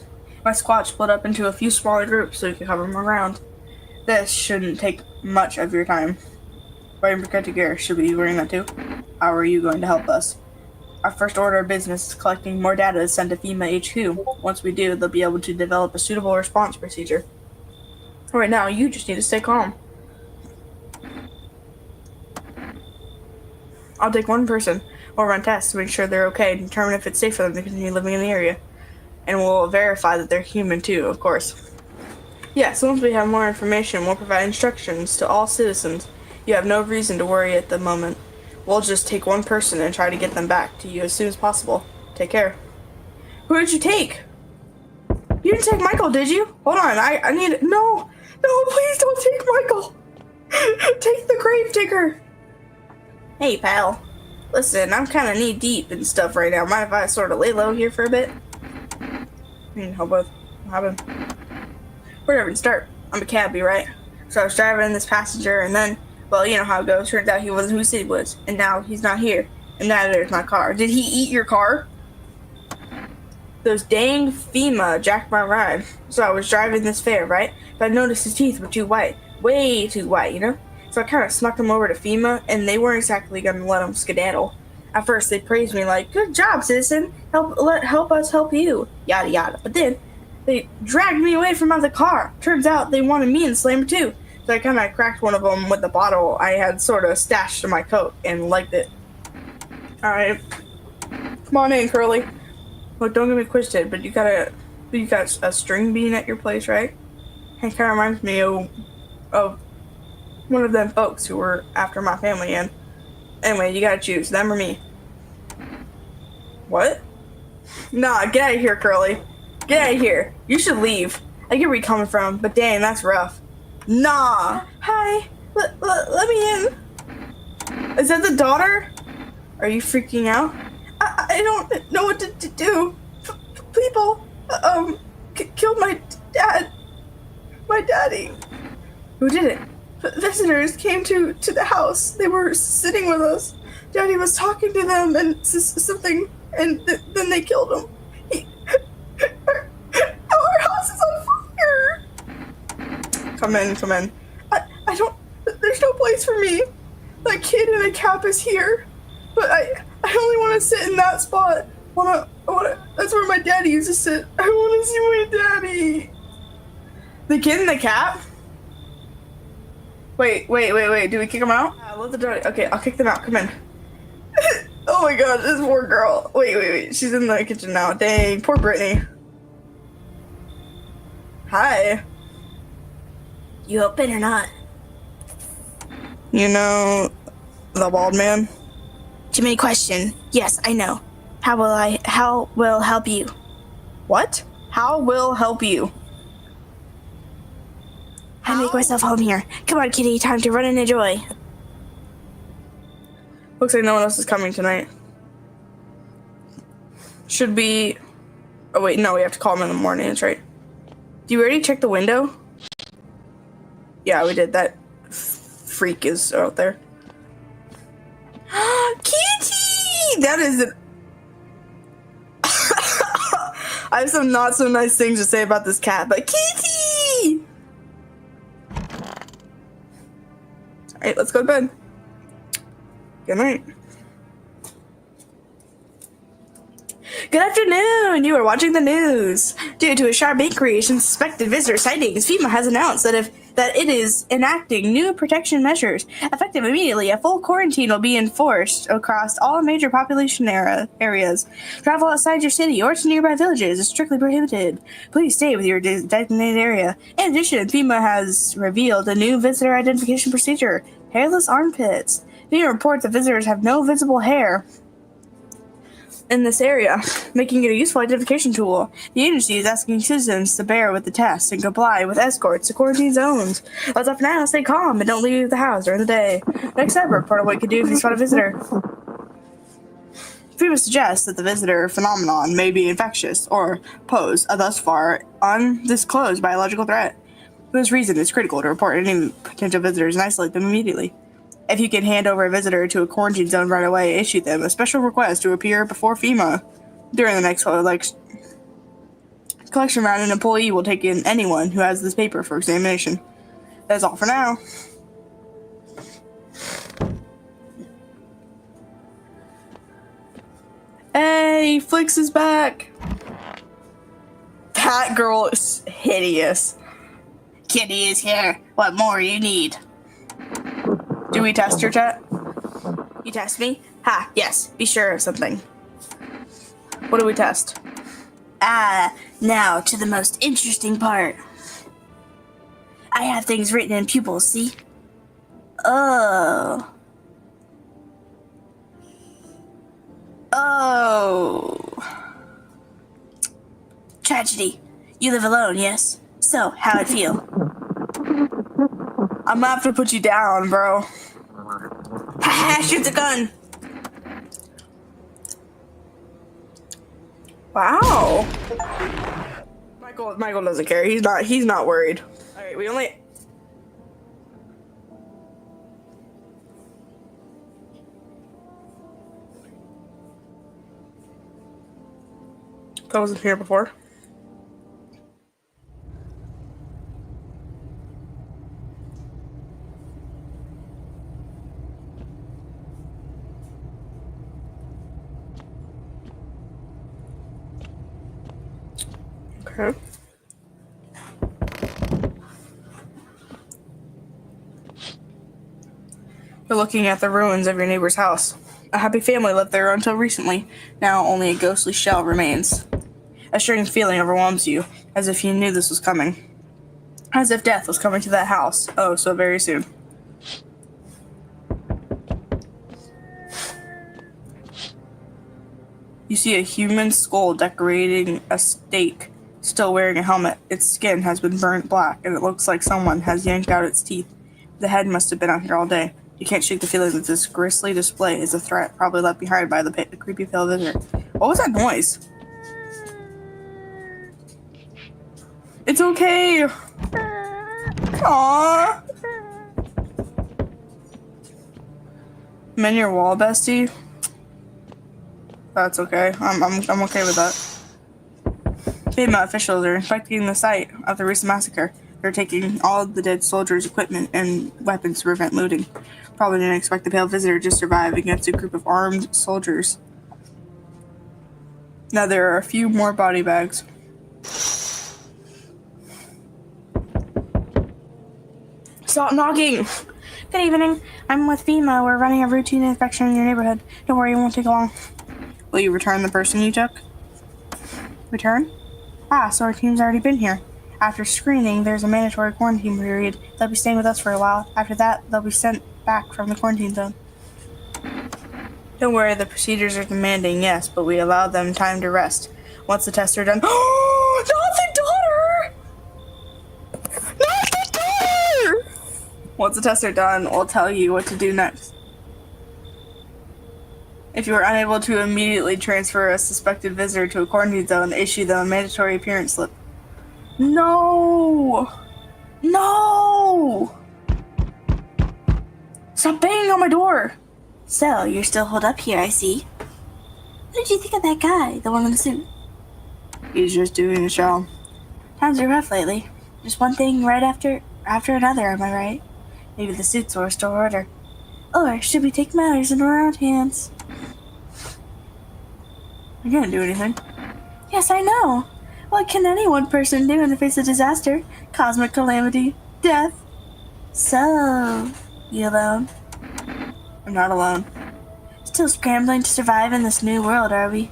My squad split up into a few smaller groups so you can cover them around. This shouldn't take much of your time. Wearing protective gear, should we be wearing that too? How are you going to help us? Our first order of business is collecting more data to send to FEMA HQ. Once we do, they'll be able to develop a suitable response procedure. Right now, you just need to stay calm. I'll take one person. We'll run tests to make sure they're okay and determine if it's safe for them to continue living in the area. And we'll verify that they're human too, of course. Yes, once we have more information, we'll provide instructions to all citizens. You have no reason to worry at the moment. We'll just take one person and try to get them back to you as soon as possible. Take care. Who did you take? You didn't take Michael, did you? Hold on, I need... No, please don't take Michael. Take the grave digger. Hey, pal. Listen, I'm kind of knee-deep and stuff right now. Mind if I sort of lay low here for a bit? Help with what happened? Wherever to start. I'm a cabbie, right? So I was driving this passenger, and then, well, you know how it goes. Turns out he wasn't who he said he was, and now he's not here. And neither is my car. Did he eat your car? Those dang FEMA jacked my ride. So I was driving this fair, right? But I noticed his teeth were too white. Way too white, you know? So I kind of snuck him over to FEMA, and they weren't exactly going to let him skedaddle. At first, they praised me like, good job, citizen. Help us help you. Yada, yada. But then, they dragged me away from the car. Turns out they wanted me in Slammer too. So I kind of cracked one of them with the bottle I had sort of stashed in my coat and liked it. Alright. Come on in, Curly. Look, don't get me twisted, but you got a string bean at your place, right? It kind of reminds me of one of them folks who were after my family, and anyway, you gotta choose, them or me. What? Nah, get out of here, Curly. Get out of here. You should leave. I get where you're coming from, but dang, that's rough. Nah. Hi. Let me in. Is that the daughter? Are you freaking out? I don't know what to do. People, killed my dad. my daddy. Who did it? Visitors came to the house. They were sitting with us. Daddy was talking to them and something, and then they killed him. Our house is on fire. Come in. I don't. There's no place for me. That kid in a cap is here, but I only want to sit in that spot. That's where my daddy used to sit. I want to see my daddy. The kid in the cap? Wait. Do we kick him out? Let the daddy. Okay, I'll kick them out. Come in. Oh my god, this poor girl. Wait. She's in the kitchen now. Dang, poor Brittany. Hi. You open or not? You know the bald man? Too many questions. Yes, I know. How will help you? What? How will help you? I make myself home here. Come on, kitty, time to run and enjoy. Looks like no one else is coming tonight. Should we... Oh wait, no, we have to call him in the morning, that's right. Do you already check the window? Yeah, we did. That freak is out there. Kitty! That is an... I have some not so nice things to say about this cat, but Kitty! Alright, let's go to bed. Good night. Good afternoon! You are watching the news. Due to a sharp increase in suspected visitor sightings, FEMA has announced that it is enacting new protection measures. Effective immediately, a full quarantine will be enforced across all major population areas. Travel outside your city or to nearby villages is strictly prohibited. Please stay with your designated area. In addition, FEMA has revealed a new visitor identification procedure: hairless armpits. FEMA reports that visitors have no visible hair in this area, making it a useful identification tool. The agency is asking citizens to bear with the test and comply with escorts to quarantine zones. As of now, stay calm and don't leave the house during the day. Next up, report on what you can do if you spot a visitor. FEMA suggests that the visitor phenomenon may be infectious or pose a thus far undisclosed biological threat. For this reason, it's critical to report any potential visitors and isolate them immediately. If you can hand over a visitor to a quarantine zone right away, issue them a special request to appear before FEMA during the next collection round. An employee will take in anyone who has this paper for examination. That's all for now. Hey, Flix is back. That girl is hideous. Kitty is here. What more you need? Do we test your chat? You test me? Ha, yes. Be sure of something. What do we test? Now to the most interesting part. I have things written in pupils, see? Oh. Tragedy. You live alone, yes? So, how'd it feel? I'm gonna have to put you down, bro. Haha, shoot the gun! Wow. Michael doesn't care. He's not worried. Alright, we only... That wasn't here before. Okay. You're looking at the ruins of your neighbor's house. A happy family lived there until recently. Now only a ghostly shell remains. A strange feeling overwhelms you, as if you knew this was coming. As if death was coming to that house. Oh, so very soon. You see a human skull decorating a stake, still wearing a helmet. Its skin has been burnt black, and it looks like someone has yanked out its teeth. The head must have been out here all day. You can't shake the feeling that this grisly display is a threat, probably left behind by the creepy pale visitor. What was that noise? It's okay. Aww. I'm in your wall, bestie. That's okay. I'm okay with that. FEMA officials are inspecting the site of the recent massacre. They're taking all the dead soldiers' equipment and weapons to prevent looting. Probably didn't expect the pale visitor to survive against a group of armed soldiers. Now there are a few more body bags. Stop knocking! Good evening. I'm with FEMA. We're running a routine inspection in your neighborhood. Don't worry, it won't take long. Will you return the person you took? Return? Ah, so our team's already been here. After screening, there's a mandatory quarantine period. They'll be staying with us for a while. After that, they'll be sent back from the quarantine zone. Don't worry, the procedures are demanding, yes, but we allow them time to rest. Once the tests are done— Oh, not the daughter! Not the daughter! Once the tests are done, we'll tell you what to do next. If you are unable to immediately transfer a suspected visitor to a quarantine zone, issue them a mandatory appearance slip. No! No! Stop banging on my door! So, you're still holed up here, I see. What did you think of that guy, the one in the suit? He's just doing a show. Times are rough lately. Just one thing right after another, am I right? Maybe the suits will restore order. Or should we take matters into our own hands? I can't do anything. Yes, I know. What can any one person do in the face of disaster, cosmic calamity, death? So, you alone? I'm not alone. Still scrambling to survive in this new world, are we?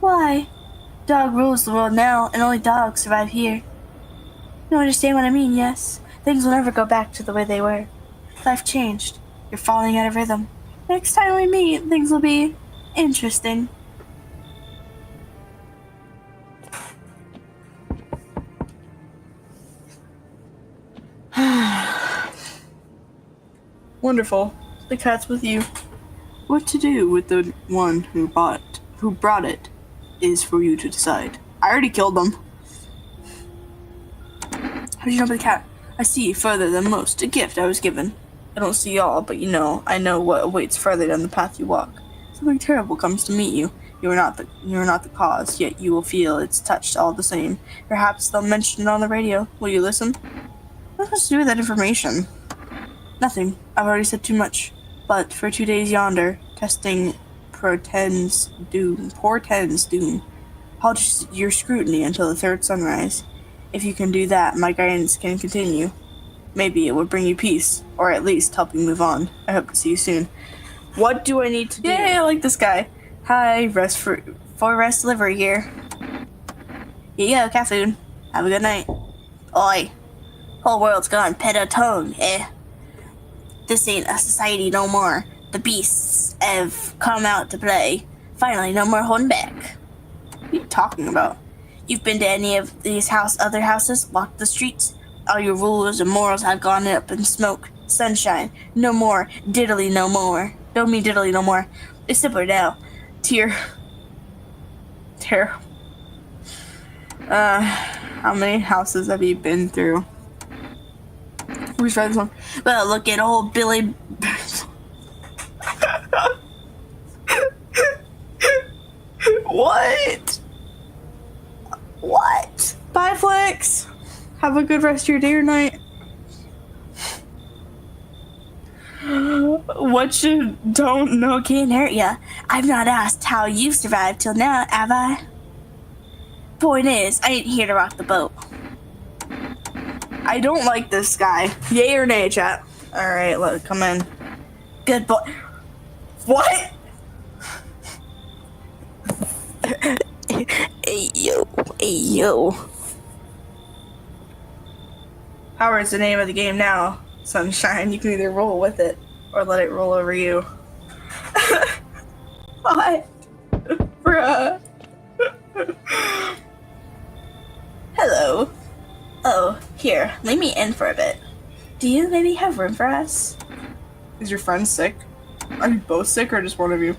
Why? Dog rules the world now, and only dogs survive here. You understand what I mean, yes? Things will never go back to the way they were. Life changed. You're falling out of rhythm. Next time we meet, things will be interesting. Wonderful. The cat's with you. What to do with the one who brought it is for you to decide. I already killed them. How did you know about the cat? I see further than most. A gift I was given. I don't see all, but I know what awaits further down the path you walk. Something terrible comes to meet you. You are not the cause, yet you will feel its touch all the same. Perhaps they'll mention it on the radio. Will you listen? What's supposed to do with that information? Nothing. I've already said too much. But for 2 days yonder, testing portends doom. Hold your scrutiny until the third sunrise. If you can do that, my guidance can continue. Maybe it would bring you peace, or at least help you move on. I hope to see you soon. What do I need to do? Yay, I like this guy. Hi, rest delivery here. Here you go, cat food. Have a good night. Oi. Whole world's gone pedo-tongue, eh? This ain't a society no more. The beasts have come out to play. Finally, no more holding back. What are you talking about? You've been to any of these other houses? Walked the streets? All your rules and morals have gone up in smoke. Sunshine. No more. Diddly no more. Don't mean diddly no more. It's simpler now. Tear. How many houses have you been through? Who's read this one? Well, look at old Billy. What? What? Bye, Flex. Have a good rest of your day or night. What you don't know Can't hurt ya. I've not asked how you've survived till now, have I? Point is, I ain't here to rock the boat. I don't like this guy. Yay or nay, chat? Alright, look, come in. Good boy. What? Hey yo. Howard's the name of the game now. Sunshine, you can either roll with it or let it roll over you. What? Bruh. Hello. Oh, here, leave me in for a bit. Do you maybe have room for us? Is your friend sick? Are you both sick or just one of you?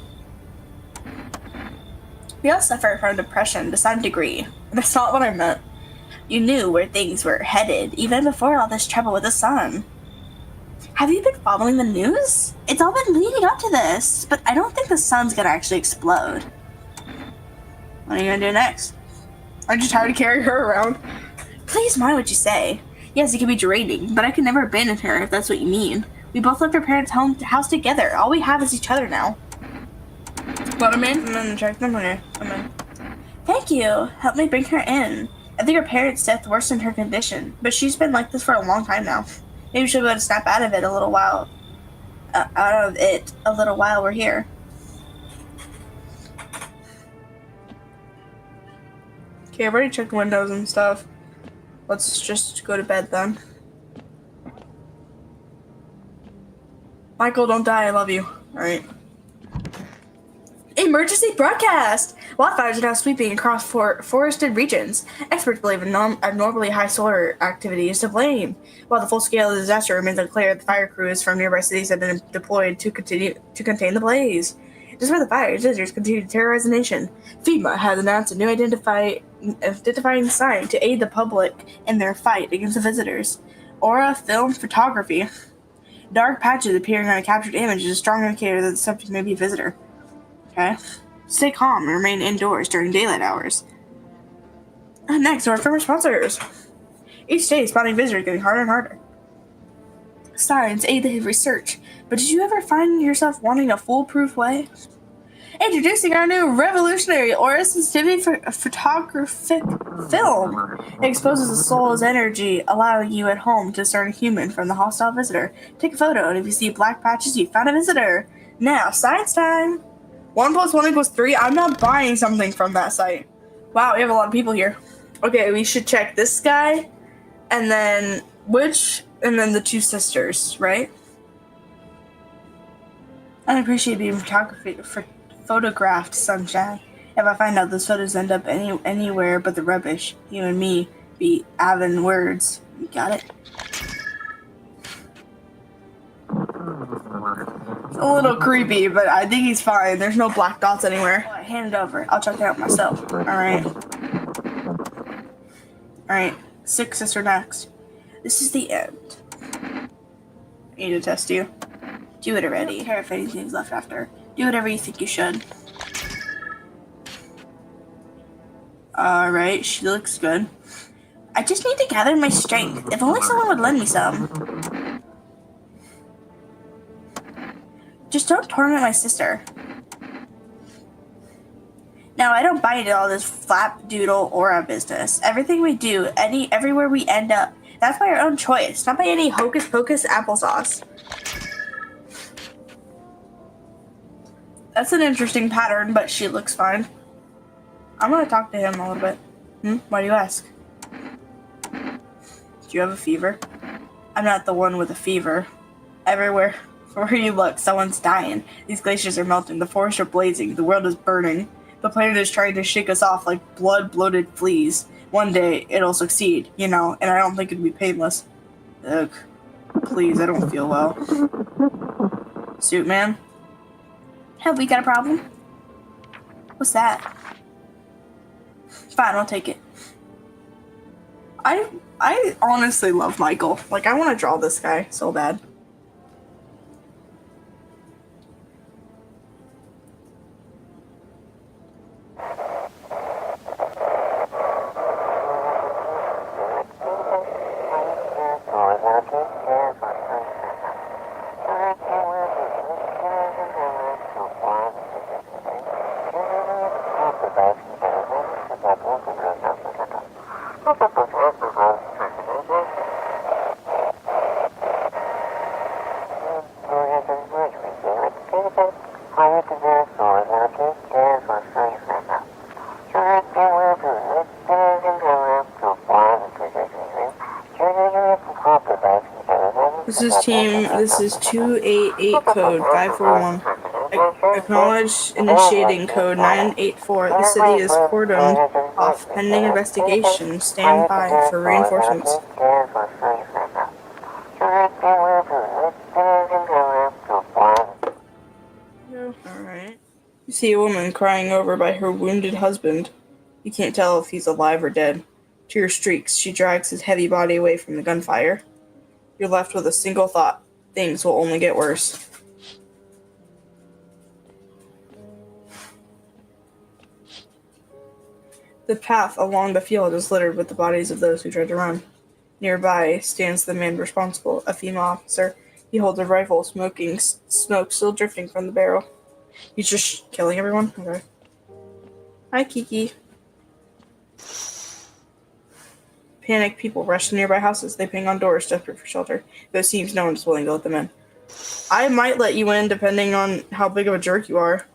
We all suffer from depression to some degree. That's not what I meant. You knew where things were headed, even before all this trouble with the sun. Have you been following the news? It's all been leading up to this, but I don't think the sun's gonna actually explode. What are you gonna do next? Aren't you tired of carrying her around? Please mind what you say. Yes, it can be draining, but I could never abandon her if that's what you mean. We both left our parents' house together. All we have is each other now. Let him in? I'm gonna check them. Okay, I'm in. Thank you. Help me bring her in. I think her parents' death worsened her condition, but she's been like this for a long time now. Maybe she'll be able to snap out of it a little while. We're here. Okay, I've already checked windows and stuff. Let's just go to bed then. Michael, don't die. I love you. Alright. Emergency broadcast! Wildfires are now sweeping across forested regions. Experts believe abnormally high solar activity is to blame. While the full scale of the disaster remains unclear, the fire crews from nearby cities have been deployed to contain the blaze. Despite the fires, visitors continue to terrorize the nation. FEMA has announced a new identifying sign to aid the public in their fight against the visitors. Aura film photography. Dark patches appearing on a captured image is a strong indicator that the subject may be a visitor. Okay. Stay calm and remain indoors during daylight hours. And next, our former sponsors. Each day, spotting visitors getting harder and harder. Science aid the research, but did you ever find yourself wanting a foolproof way? Introducing our new revolutionary aura sensitivity photographic film. It exposes the soul's energy, allowing you at home to discern a human from the hostile visitor. Take a photo, and if you see black patches, you found a visitor. Now, science time! 1 + 1 = 3. I'm not buying something from that site. Wow, we have a lot of people here. Okay, we should check this guy, and then the two sisters, right? I appreciate being photographed, sunshine. If I find out those photos end up anywhere but the rubbish, you and me be having words. You got it? It's a little creepy, but I think he's fine. There's no black dots anywhere. Right, hand it over. I'll check it out myself. Alright. Alright, sick sister next. This is the end. I need to test you. Do it already. I don't care if anything's left after. Do whatever you think you should. Alright, she looks good. I just need to gather my strength. If only someone would lend me some. Just don't torment my sister. Now, I don't buy into all this flapdoodle aura business. Everything we do, everywhere we end up, that's by our own choice, not by any hocus pocus applesauce. That's an interesting pattern, but she looks fine. I'm gonna talk to him a little bit. Why do you ask? Do you have a fever? I'm not the one with a fever. Everywhere where you look, someone's dying. These glaciers are melting. The forests are blazing. The world is burning. The planet is trying to shake us off like blood-bloated fleas. One day, it'll succeed, and I don't think it'd be painless. Ugh. Please, I don't feel well. Suit man? Have we got a problem? What's that? Fine, I'll take it. I honestly love Michael. Like, I want to draw this guy so bad. This is 288 code 541. Acknowledge initiating code 984. The city is cordoned off pending investigation. Stand by for reinforcements. Alright. You see a woman crying over by her wounded husband. You can't tell if he's alive or dead. Tear streaks, she drags his heavy body away from the gunfire. You're left with a single thought. Things will only get worse. The path along the field is littered with the bodies of those who tried to run. Nearby stands the man responsible, a female officer. He holds a rifle, smoke still drifting from the barrel. He's just killing everyone? Okay. Hi, Kiki. Panicked people rush to nearby houses. They ping on doors, desperate for shelter. Though it seems no one is willing to let them in. I might let you in, depending on how big of a jerk you are.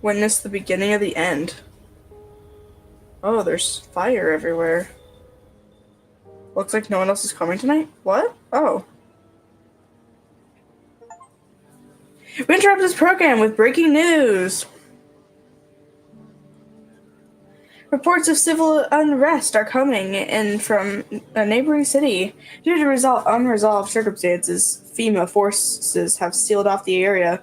Witness the beginning of the end. Oh, there's fire everywhere. Looks like no one else is coming tonight? What? Oh. We interrupt this program with breaking news. Reports of civil unrest are coming in from a neighboring city. Due to unresolved circumstances, FEMA forces have sealed off the area.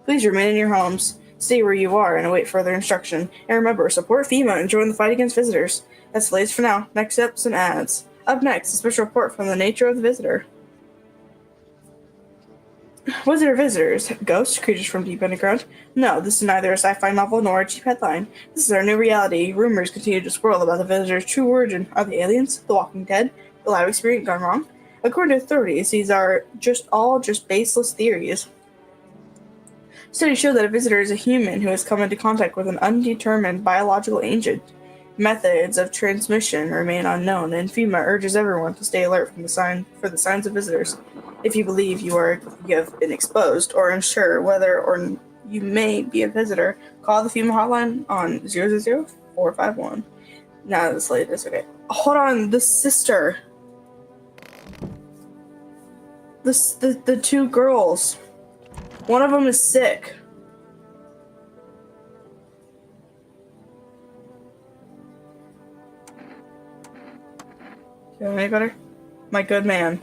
Please remain in your homes. Stay where you are and await further instruction. And remember, support FEMA and join the fight against visitors. That's the latest for now. Next up, some ads. Up next, a special report from the nature of the visitor. Was it visitors? Ghosts? Creatures from deep underground? No, this is neither a sci-fi novel nor a cheap headline. This is our new reality. Rumors continue to swirl about the visitors' true origin. Are they aliens? The Walking Dead? The lab experiment gone wrong? According to authorities, these are all baseless theories. Studies show that a visitor is a human who has come into contact with an undetermined biological agent. Methods of transmission remain unknown, and FEMA urges everyone to stay alert for the signs of visitors. If you believe you have been exposed or unsure whether or you may be a visitor, call the FEMA hotline on 000-451. Now this latest. Okay. Hold on, the sister. The two girls. One of them is sick. Feel any better? My good man.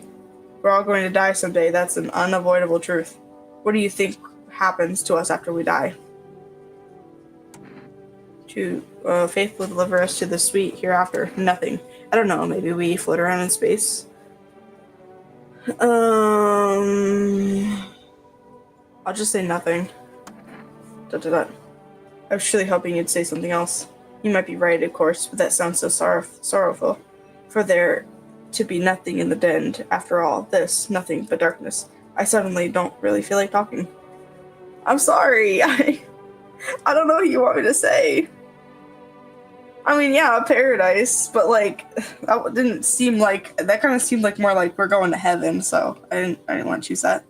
We're all going to die someday. That's an unavoidable truth. What do you think happens to us after we die? To faithfully deliver us to the sweet hereafter. Nothing. I don't know. Maybe we float around in space. I'll just say nothing. I was really hoping you'd say something else. You might be right, of course, but that sounds so sorrowful. For there to be nothing in the end, after all this, nothing but darkness. I suddenly don't really feel like talking. I'm sorry. I don't know what you want me to say. I mean, yeah, paradise, but like that didn't seem like that. Kind of seemed like more like we're going to heaven. So I didn't want to choose that.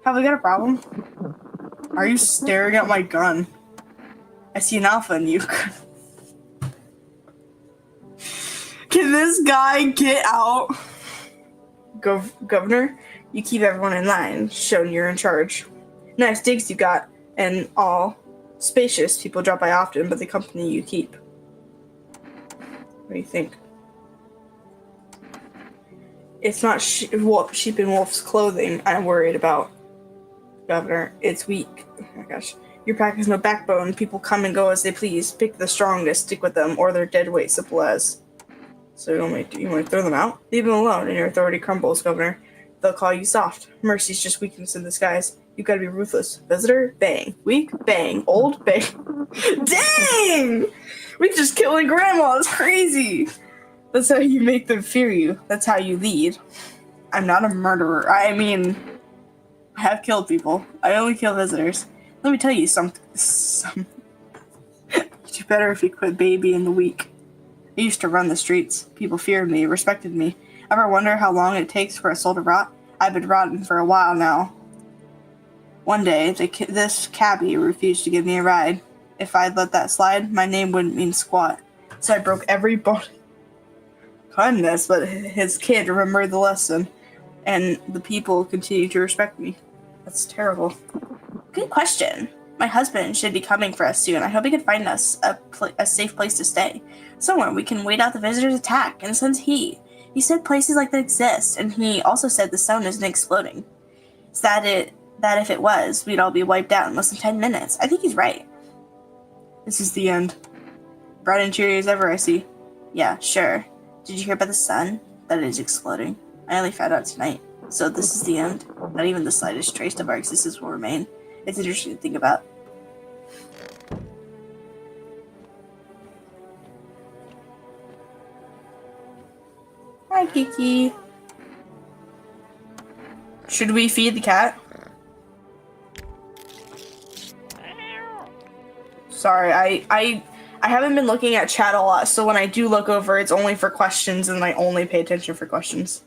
Have we got a problem? Are you staring at my gun? I see an alpha in you. Can this guy get out? Governor, you keep everyone in line, showing you're in charge. Nice digs you got, and all spacious. People drop by often, but the company you keep. What do you think? It's not sheep in wolf's clothing I'm worried about, Governor. It's weak. Oh my gosh. Your pack has no backbone. People come and go as they please. Pick the strongest, stick with them, or they're dead weight, simple as. So you want to throw them out? Leave them alone, and your authority crumbles, Governor. They'll call you soft. Mercy's just weakness in disguise. You've got to be ruthless. Visitor? Bang. Weak? Bang. Old? Bang. Dang! We just killing grandma. It's crazy. That's how you make them fear you. That's how you lead. I'm not a murderer. I mean, I have killed people. I only kill visitors. Let me tell you something. You'd do better if you quit babying the weak. I used to run the streets. People feared me, respected me. Ever wonder how long it takes for a soul to rot? I've been rotting for a while now. One day, this cabbie refused to give me a ride. If I'd let that slide, my name wouldn't mean squat. So I broke every bone. Kindness, but his kid remembered the lesson, and the people continue to respect me. That's terrible. Good question. My husband should be coming for us soon. I hope he can find us a safe place to stay. Somewhere we can wait out the visitor's attack. And since he said places like that exist, and he also said the sun isn't exploding. It's that if it was, we'd all be wiped out in less than 10 minutes. I think he's right. This is the end. Bread and Cheerios ever, I see. Yeah, sure. Did you hear about the sun? That is exploding. I only found out tonight. So this is the end. Not even the slightest trace of our existence will remain. It's interesting to think about. Hi, Kiki. Should we feed the cat? Sorry, I haven't been looking at chat a lot, so when I do look over, it's only for questions, and I only pay attention for questions.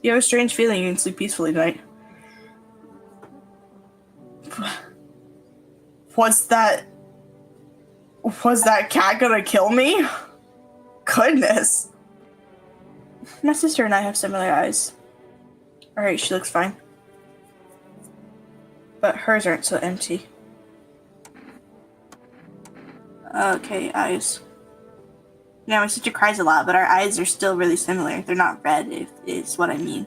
You have a strange feeling you can sleep peacefully tonight. Was that cat gonna kill me? Goodness. My sister and I have similar eyes. Alright, she looks fine. But hers aren't so empty. Okay, eyes. Yeah, my sister cries a lot, but our eyes are still really similar. They're not red, if is what I mean.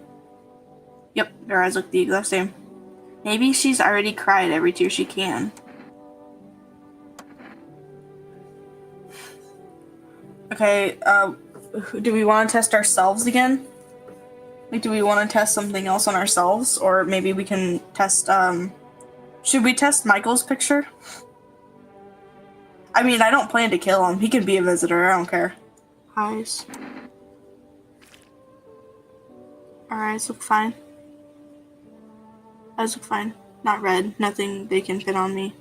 Yep, their eyes look the exact same. Maybe she's already cried every tear she can. Okay, do we want to test ourselves again? Like, do we want to test something else on ourselves? Or maybe we can test, should we test Michael's picture? I mean, I don't plan to kill him. He can be a visitor. I don't care. Eyes. Our eyes look fine. Eyes look fine. Not red. Nothing they can fit on me.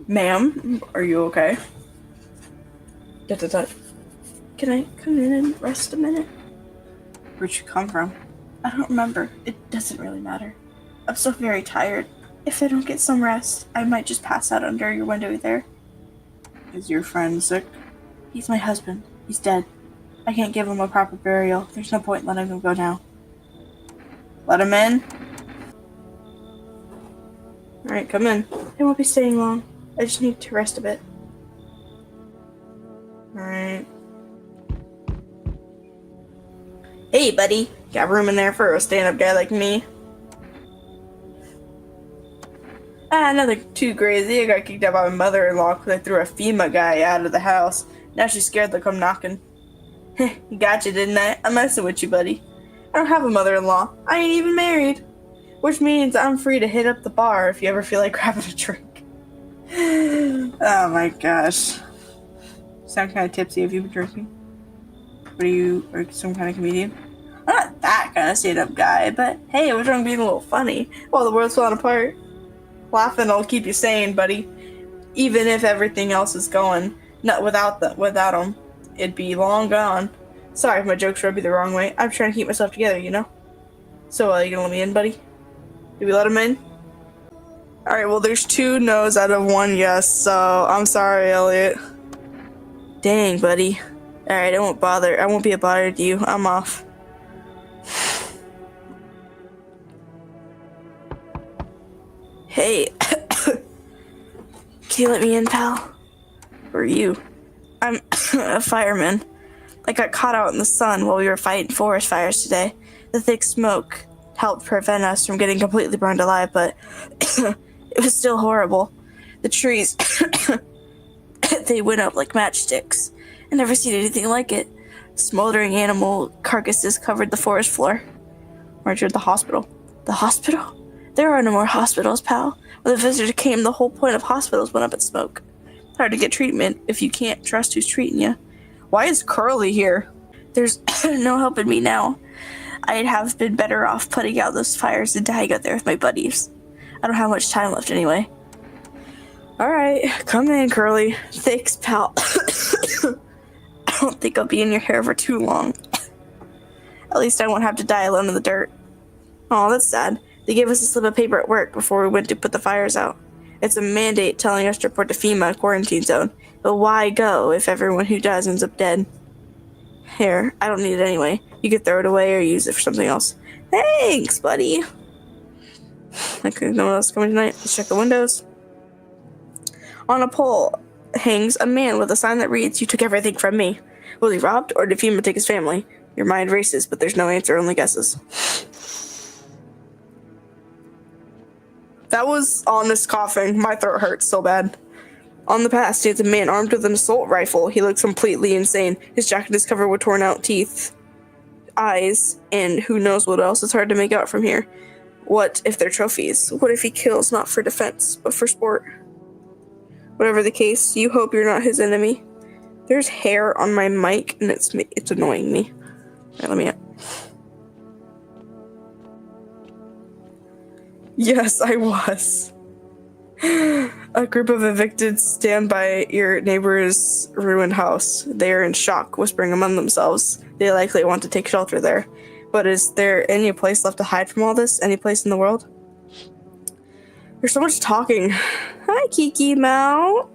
Ma'am, are you okay? Can I come in and rest a minute? Where'd you come from? I don't remember. It doesn't really matter. I'm so very tired. If I don't get some rest, I might just pass out under your window there. Is your friend sick? He's my husband. He's dead. I can't give him a proper burial. There's no point in letting him go now. Let him in. Alright, come in. I won't be staying long. I just need to rest a bit. Alright. Hey, buddy. Got room in there for a stand-up guy like me? Nothing too crazy. I got kicked out by my mother-in-law because I threw a FEMA guy out of the house. Now she's scared they'll come knocking. Gotcha, didn't I? I'm messing with you, buddy. I don't have a mother-in-law. I ain't even married. Which means I'm free to hit up the bar if you ever feel like grabbing a drink. Oh my gosh. Sound kind of tipsy. Have you been drinking? What are you, or some kind of comedian? I'm not that kind of stand-up guy, but hey, we're trying being a little funny while the world's falling apart. Laughing will keep you sane, buddy. Even if everything else is going, not without them, it'd be long gone. Sorry if my jokes rub you the wrong way. I'm trying to keep myself together, you know? So, you gonna let me in, buddy? Did we let him in? Alright, well, there's 2 no's out of 1 yes, so I'm sorry, Elliot. Dang, buddy. Alright, I won't be a bother to you. I'm off. Hey. Can you let me in, pal? Who are you? I'm a fireman. I got caught out in the sun while we were fighting forest fires today. The thick smoke helped prevent us from getting completely burned alive, but it was still horrible. The trees, they went up like matchsticks. I never seen anything like it. Smoldering animal carcasses covered the forest floor. Weren't you at the hospital? The hospital? There are no more hospitals, pal. When the visitor came, the whole point of hospitals went up in smoke. It's hard to get treatment if you can't trust who's treating you. Why is Curly here? There's no helping me now. I'd have been better off putting out those fires than dying out there with my buddies. I don't have much time left anyway. Alright, come in, Curly. Thanks, pal. I don't think I'll be in your hair for too long. At least I won't have to die alone in the dirt. Oh, that's sad. They gave us a slip of paper at work before we went to put the fires out. It's a mandate telling us to report to FEMA quarantine zone. But why go if everyone who does ends up dead? Here, I don't need it anyway. You could throw it away or use it for something else. Thanks, buddy. Okay, no one else coming tonight. Let's check the windows. On a pole, hangs a man with a sign that reads, "You took everything from me." Was he robbed, or did FEMA take his family? Your mind races, but there's no answer, only guesses. That was honest coughing. My throat hurts so bad. On the path stands a man armed with an assault rifle. He looks completely insane. His jacket is covered with torn out teeth, eyes, and who knows what else. It's hard to make out from here. What if they're trophies? What if he kills not for defense, but for sport? Whatever the case, you hope you're not his enemy. There's hair on my mic, and it's annoying me. Right, let me out. Yes, I was. A group of evicted stand by your neighbor's ruined house. They are in shock, whispering among themselves. They likely want to take shelter there. But is there any place left to hide from all this? Any place in the world? There's so much talking. Hi, Kiki Mao.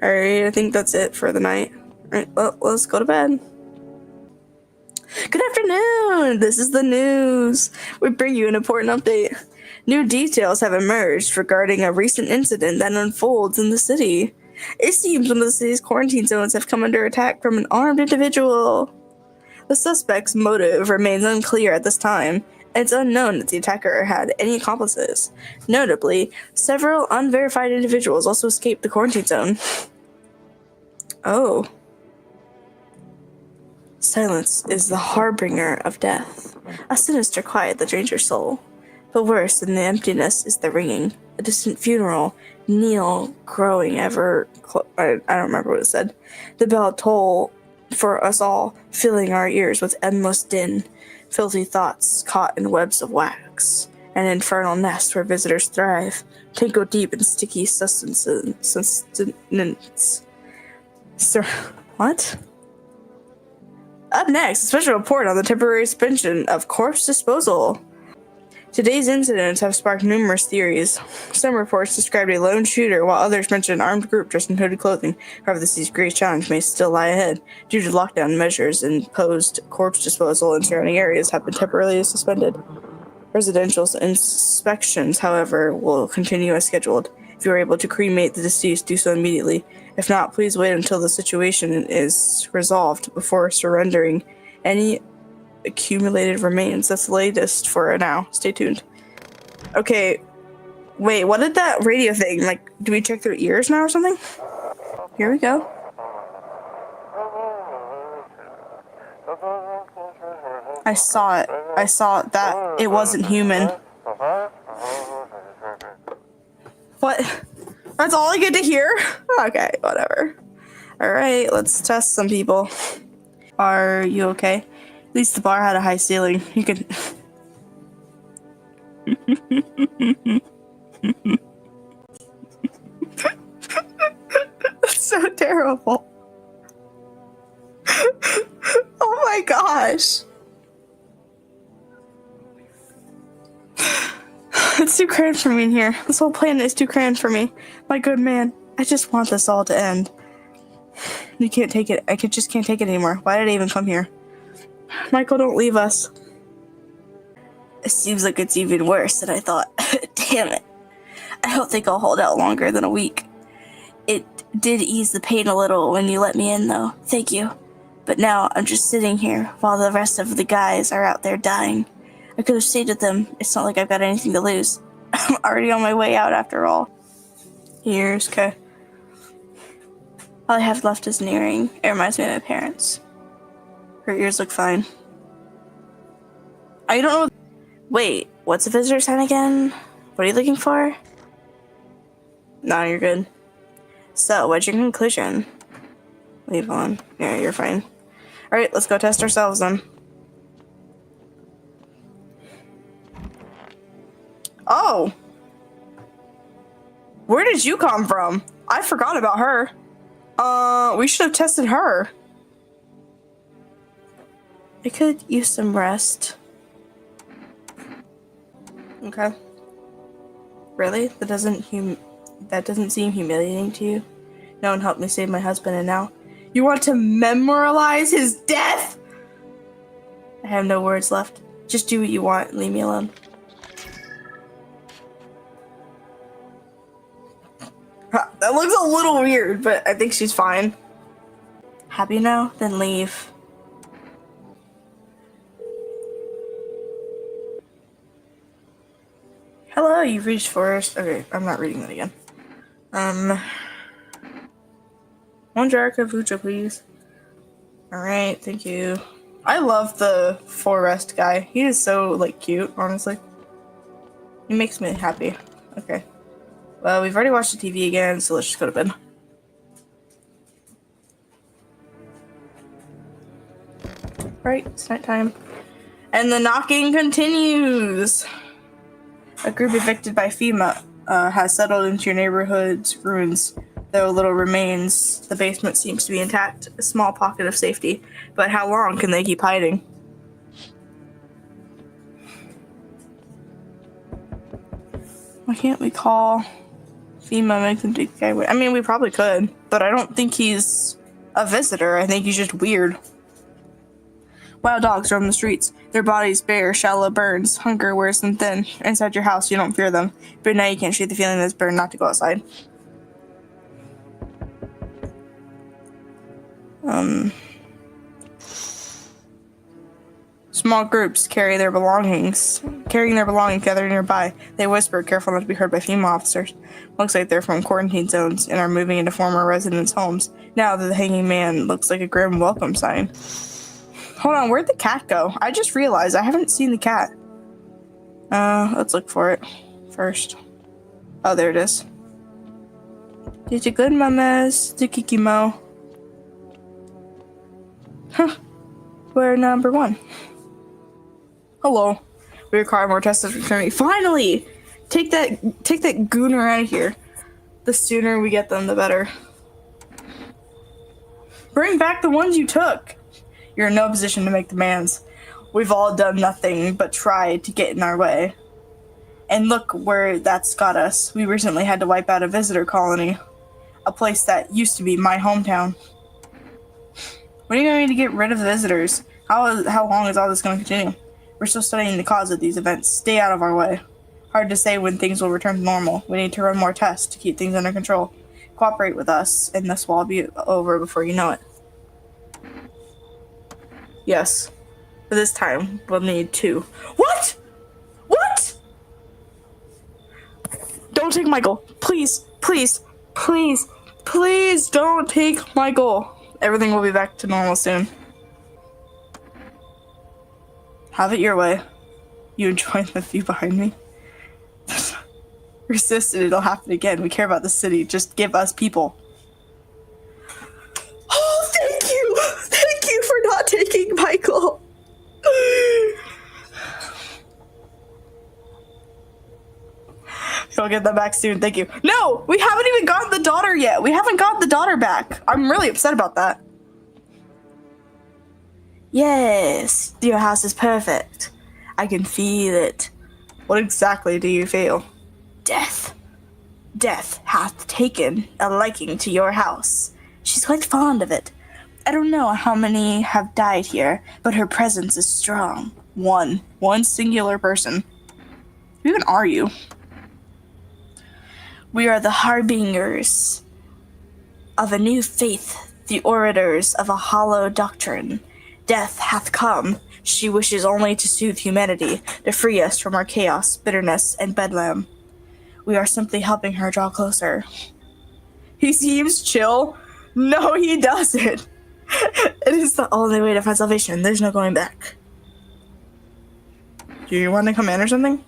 Alright, I think that's it for the night. Alright, well, let's go to bed. Good afternoon! This is the news. We bring you an important update. New details have emerged regarding a recent incident that unfolds in the city. It seems one of the city's quarantine zones have come under attack from an armed individual. The suspect's motive remains unclear at this time. It's unknown if the attacker had any accomplices. Notably, several unverified individuals also escaped the quarantine zone. Oh. Silence is the harbinger of death, a sinister quiet that drains your soul. But worse than the emptiness is the ringing, a distant funeral, kneel growing ever I don't remember what it said. The bell toll for us all, filling our ears with endless din, filthy thoughts caught in webs of wax, an infernal nest where visitors thrive, tangle deep in sticky sustenance. What? Up next, a special report on the temporary suspension of corpse disposal. Today's incidents have sparked numerous theories. Some reports described a lone shooter, while others mentioned an armed group dressed in hooded clothing. However, the city's greatest challenge may still lie ahead. Due to lockdown measures imposed, corpse disposal in surrounding areas have been temporarily suspended. Residential inspections, however, will continue as scheduled. If you are able to cremate the deceased, do so immediately. If not, please wait until the situation is resolved before surrendering any accumulated remains. That's the latest for now. Stay tuned. Okay, wait, what did that radio thing, like, do we check their ears now or something? Here we go. I saw it. I saw that it wasn't human. What? That's all I get to hear? Okay, whatever. Alright, let's test some people. Are you okay? At least the bar had a high ceiling. You could... That's so terrible. Oh my gosh. It's too cramped for me in here. This whole planet is too cramped for me. My good man, I just want this all to end. You can't take it. Just can't take it anymore. Why did I even come here? Michael, don't leave us. It seems like it's even worse than I thought. Damn it. I don't think I'll hold out longer than a week. It did ease the pain a little when you let me in, though. Thank you. But now I'm just sitting here while the rest of the guys are out there dying. I could have stayed with them. It's not like I've got anything to lose. I'm already on my way out after all. Ears, okay. All I have left is an earring. It reminds me of my parents. Her ears look fine. I don't know. Wait, what's a visitor sign again? What are you looking for? No, you're good. So, what's your conclusion? Leave on. Yeah, you're fine. Alright, let's go test ourselves then. Oh! Where did you come from? I forgot about her. We should have tested her. I could use some rest. Okay. Really? That doesn't seem humiliating to you? No one helped me save my husband, and now you want to memorialize his death? I have no words left. Just do what you want and leave me alone. That looks a little weird, but I think she's fine. Happy now? Then leave. Hello, you've reached Forest. Okay, I'm not reading that again. One jar of kombucha, please. Alright, thank you. I love the Forest guy. He is so, like, cute, honestly. He makes me happy. Okay. Well, we've already watched the TV again, so let's just go to bed. Right, it's nighttime. And the knocking continues! A group evicted by FEMA has settled into your neighborhood's ruins. Though little remains, the basement seems to be intact, a small pocket of safety. But how long can they keep hiding? Why can't we call FEMA, make them take the guy away? I mean, we probably could, but I don't think he's a visitor. I think he's just weird. Wild dogs roam the streets. Their bodies bear shallow burns. Hunger wears them thin. Inside your house, you don't fear them. But now you can't shake the feeling that's burned not to go outside. Small groups carrying their belongings gathered nearby. They whisper, careful not to be heard by FEMA officers. Looks like they're from quarantine zones and are moving into former residents' homes. Now the hanging man looks like a grim welcome sign. Hold on, where'd the cat go? I just realized I haven't seen the cat. Let's look for it first. Oh, there it is. Did you good, mamas? The Kikimo. Huh. We're number 1. Hello. We require more tests from me. Finally! Take that gooner out of here. The sooner we get them, the better. Bring back the ones you took. You're in no position to make demands. We've all done nothing but try to get in our way. And look where that's got us. We recently had to wipe out a visitor colony. A place that used to be my hometown. When are you going to get rid of the visitors? How long is all this going to continue? We're still studying the cause of these events. Stay out of our way. Hard to say when things will return to normal. We need to run more tests to keep things under control. Cooperate with us, and this will all be over before you know it. Yes. But this time, we'll need 2. What? What? Don't take Michael. Please, please, please, please don't take Michael. Everything will be back to normal soon. Have it your way. You join the view behind me. Resist and it'll happen again. We care about the city. Just give us people. Oh, thank you! Thank you for not taking Michael! You'll get that back soon, thank you. No! We haven't even gotten the daughter yet! We haven't got the daughter back! I'm really upset about that. Yes, your house is perfect. I can feel it. What exactly do you feel? Death. Death hath taken a liking to your house. She's quite fond of it. I don't know how many have died here, but her presence is strong. One singular person. Who even are you? We are the harbingers of a new faith, the orators of a hollow doctrine. Death hath come. She wishes only to soothe humanity, to free us from our chaos, bitterness, and bedlam. We are simply helping her draw closer. He seems chill. No, he doesn't. It is the only way to find salvation. There's no going back. Do you want to come in or something?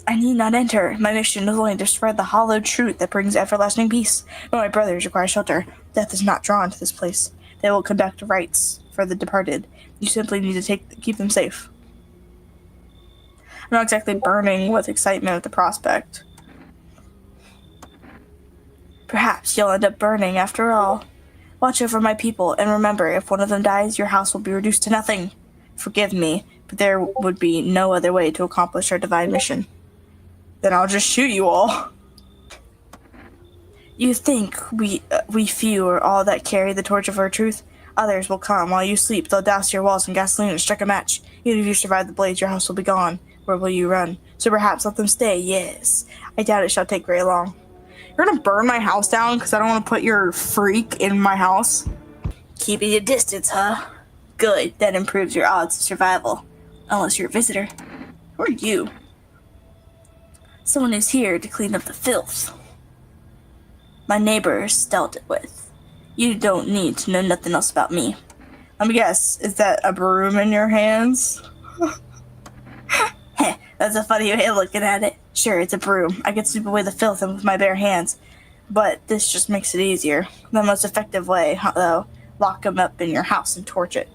I need not enter. My mission is only to spread the hollow truth that brings everlasting peace. But my brothers require shelter. Death is not drawn to this place. They will conduct rites for the departed. You simply need to keep them safe. I'm not exactly burning with excitement at the prospect. Perhaps you'll end up burning after all. Watch over my people, and remember, if one of them dies, your house will be reduced to nothing. Forgive me, but there would be no other way to accomplish our divine mission. Then I'll just shoot you all. You think we few are all that carry the torch of our truth? Others will come while you sleep. They'll douse your walls in gasoline and strike a match. Even if you survive the blaze, your house will be gone. Where will you run? So perhaps let them stay, yes. I doubt it shall take very long. You're gonna burn my house down because I don't want to put your freak in my house? Keeping a distance, huh? Good, that improves your odds of survival. Unless you're a visitor. Who are you? Someone who's here to clean up the filth my neighbors dealt it with. You don't need to know nothing else about me. Let me guess, is that a broom in your hands? Heh, that's a funny way of looking at it. Sure, it's a broom. I can sweep away the filth with my bare hands. But this just makes it easier. The most effective way, though, lock them up in your house and torch it.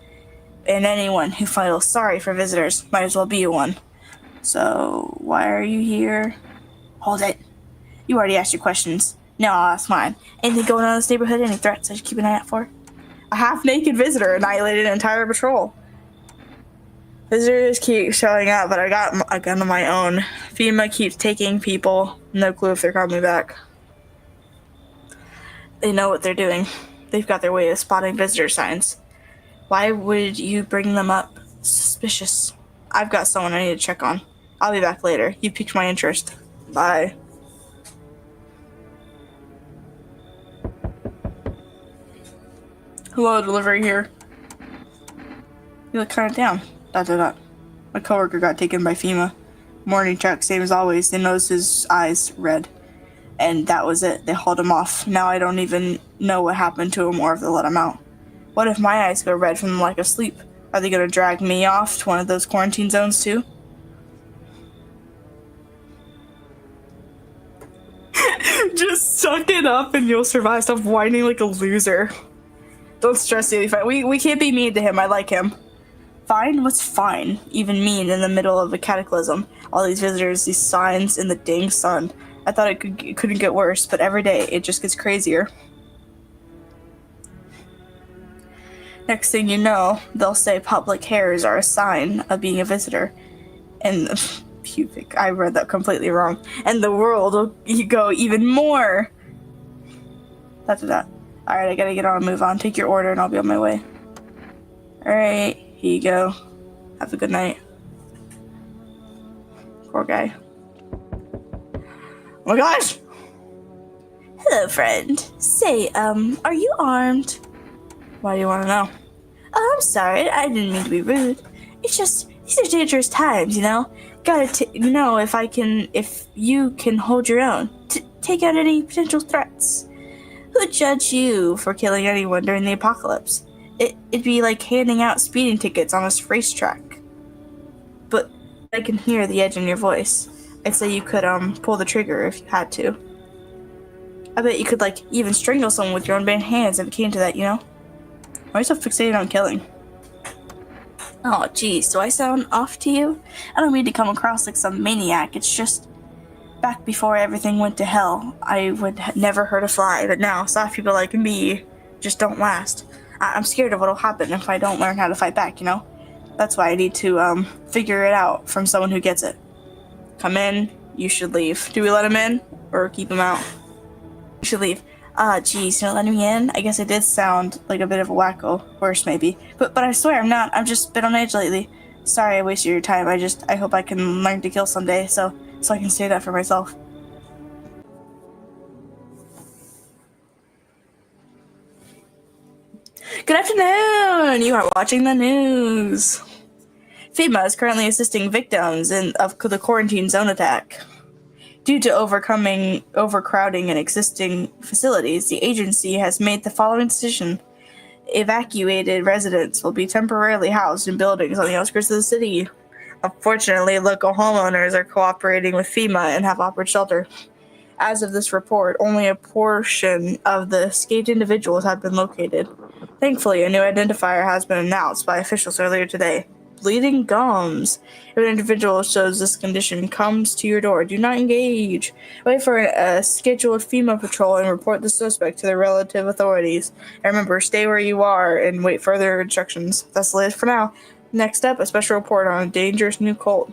And anyone who feels sorry for visitors might as well be one. So, why are you here? Hold it. You already asked your questions. Now I'll ask mine. Anything going on in this neighborhood? Any threats I should keep an eye out for? A half-naked visitor annihilated an entire patrol. Visitors keep showing up, but I got a gun of my own. FEMA keeps taking people. No clue if they're coming back. They know what they're doing. They've got their way of spotting visitor signs. Why would you bring them up? Suspicious. I've got someone I need to check on. I'll be back later. You piqued my interest. Bye. Hello, delivery here. You look kind of down. ... My coworker got taken by FEMA. Morning check, same as always. They noticed his eyes red. And that was it. They hauled him off. Now I don't even know what happened to him or if they let him out. What if my eyes go red from the lack of sleep? Are they going to drag me off to one of those quarantine zones too? Just suck it up and you'll survive. Stop whining like a loser. Don't stress, you'll be fine. We can't be mean to him. I like him. Fine? What's fine? Even mean in the middle of a cataclysm. All these visitors, these signs in the dang sun. I thought it couldn't get worse, but every day it just gets crazier. Next thing you know, they'll say public hairs are a sign of being a visitor. And pubic, I read that completely wrong. And the world will go even more. Alright, I gotta get on and move on. Take your order and I'll be on my way. Alright, here you go. Have a good night. Poor guy. Oh my gosh! Hello, friend. Say, are you armed? Why do you want to know? Oh, I'm sorry. I didn't mean to be rude. It's just, these are dangerous times, you know? Gotta know if you can hold your own. Take out any potential threats. Who'd judge you for killing anyone during the apocalypse? It'd be like handing out speeding tickets on a racetrack. But I can hear the edge in your voice. I'd say you could, pull the trigger if you had to. I bet you could, even strangle someone with your own bare hands if it came to that, you know? Why are you so fixated on killing? Oh, geez, do I sound off to you? I don't mean to come across like some maniac. It's just, back before everything went to hell, I would never hurt a fly. But now, soft people like me just don't last. I'm scared of what'll happen if I don't learn how to fight back, you know? That's why I need to, figure it out from someone who gets it. Come in, you should leave. Do we let him in, or keep him out? You should leave. Geez, you're not letting me in? I guess I did sound like a bit of a wacko. Worse, maybe. But I swear I'm not. I'm just a bit on edge lately. Sorry I wasted your time. I hope I can learn to kill someday, so I can say that for myself. Good afternoon! You are watching the news. FEMA is currently assisting victims of the quarantine zone attack. Due to overcrowding in existing facilities, the agency has made the following decision. Evacuated residents will be temporarily housed in buildings on the outskirts of the city. Unfortunately, local homeowners are cooperating with FEMA and have offered shelter. As of this report, only a portion of the escaped individuals have been located. Thankfully, a new identifier has been announced by officials earlier today. Bleeding gums. If an individual shows this condition comes to your door, do not engage. Wait for a scheduled FEMA patrol and report the suspect to the relative authorities. And remember, stay where you are and wait further instructions. That's the latest for now. Next up, a special report on a dangerous new cult.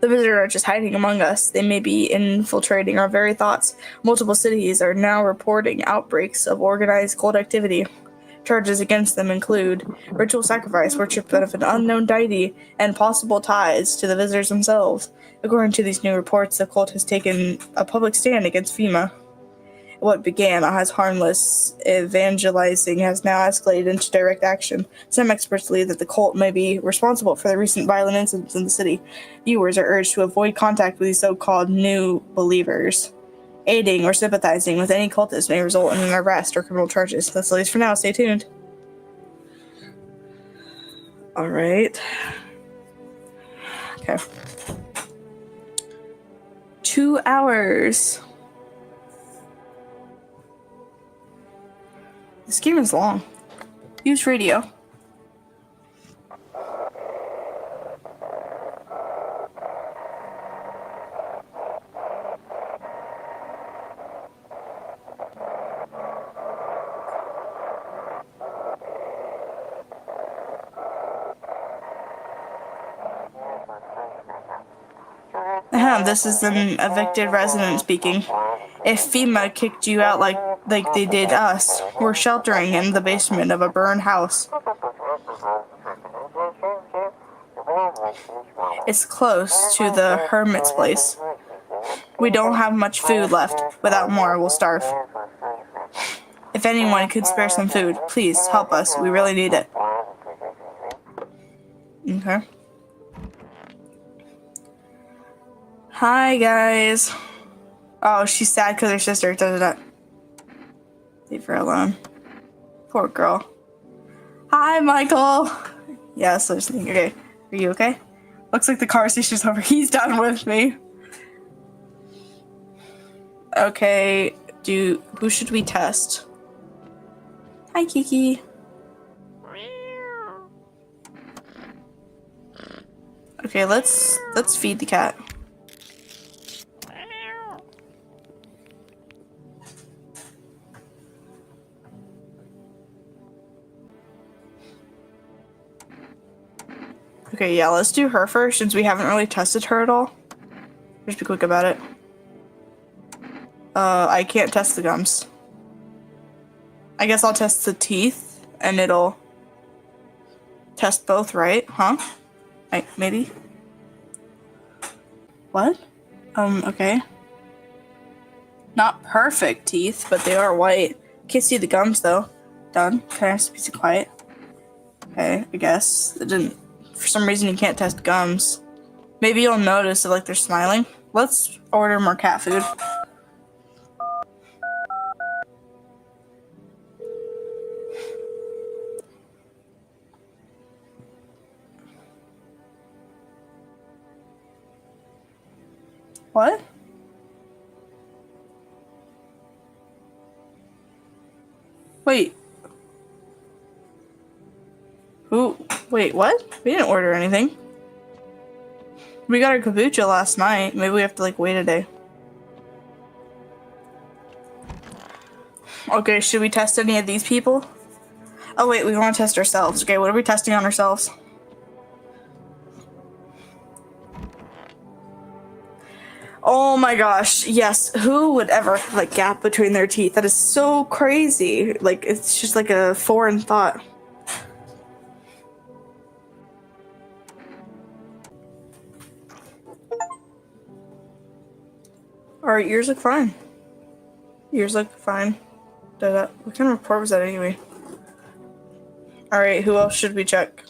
The visitors aren't just hiding among us. They may be infiltrating our very thoughts. Multiple cities are now reporting outbreaks of organized cult activity. Charges against them include ritual sacrifice, worship of an unknown deity, and possible ties to the visitors themselves. According to these new reports, the cult has taken a public stand against FEMA. What began as harmless evangelizing has now escalated into direct action. Some experts believe that the cult may be responsible for the recent violent incidents in the city. Viewers are urged to avoid contact with these so-called new believers. Aiding or sympathizing with any cultist may result in an arrest or criminal charges. That's the least for now. Stay tuned. Alright. Okay. 2 hours. This game is long. Use radio. This is an evicted resident speaking. If FEMA kicked you out like they did us, we're sheltering in the basement of a burned house. It's close to the hermit's place. We don't have much food left. Without more, we'll starve. If anyone could spare some food, please help us. We really need it. Okay. Hi, guys. Oh, she's sad because her sister. Leave her alone. Poor girl. Hi, Michael. Yes, listening. Okay. Are you okay? Looks like the conversation's over. He's done with me. Okay. Who should we test? Hi, Kiki. Okay, let's feed the cat. Okay, yeah, let's do her first since we haven't really tested her at all. Just be quick about it. I can't test the gums. I guess I'll test the teeth and it'll test both, right? Huh? Maybe? What? Okay. Not perfect teeth, but they are white. Can't see the gums though. Done. Can I have a piece of quiet? Okay, I guess. It didn't. For some reason, you can't test gums. Maybe you'll notice that, like, they're smiling. Let's order more cat food. What? Wait. Who? Wait, what? We didn't order anything. We got our kombucha last night. Maybe we have to, like, wait a day. Okay, should we test any of these people? Oh, wait, we want to test ourselves. Okay, what are we testing on ourselves? Oh my gosh, yes. Who would ever have, like, gap between their teeth? That is so crazy. Like, it's just like a foreign thought. Alright, yours look fine. Yours look fine. What kind of report was that anyway? Alright, who else should we check?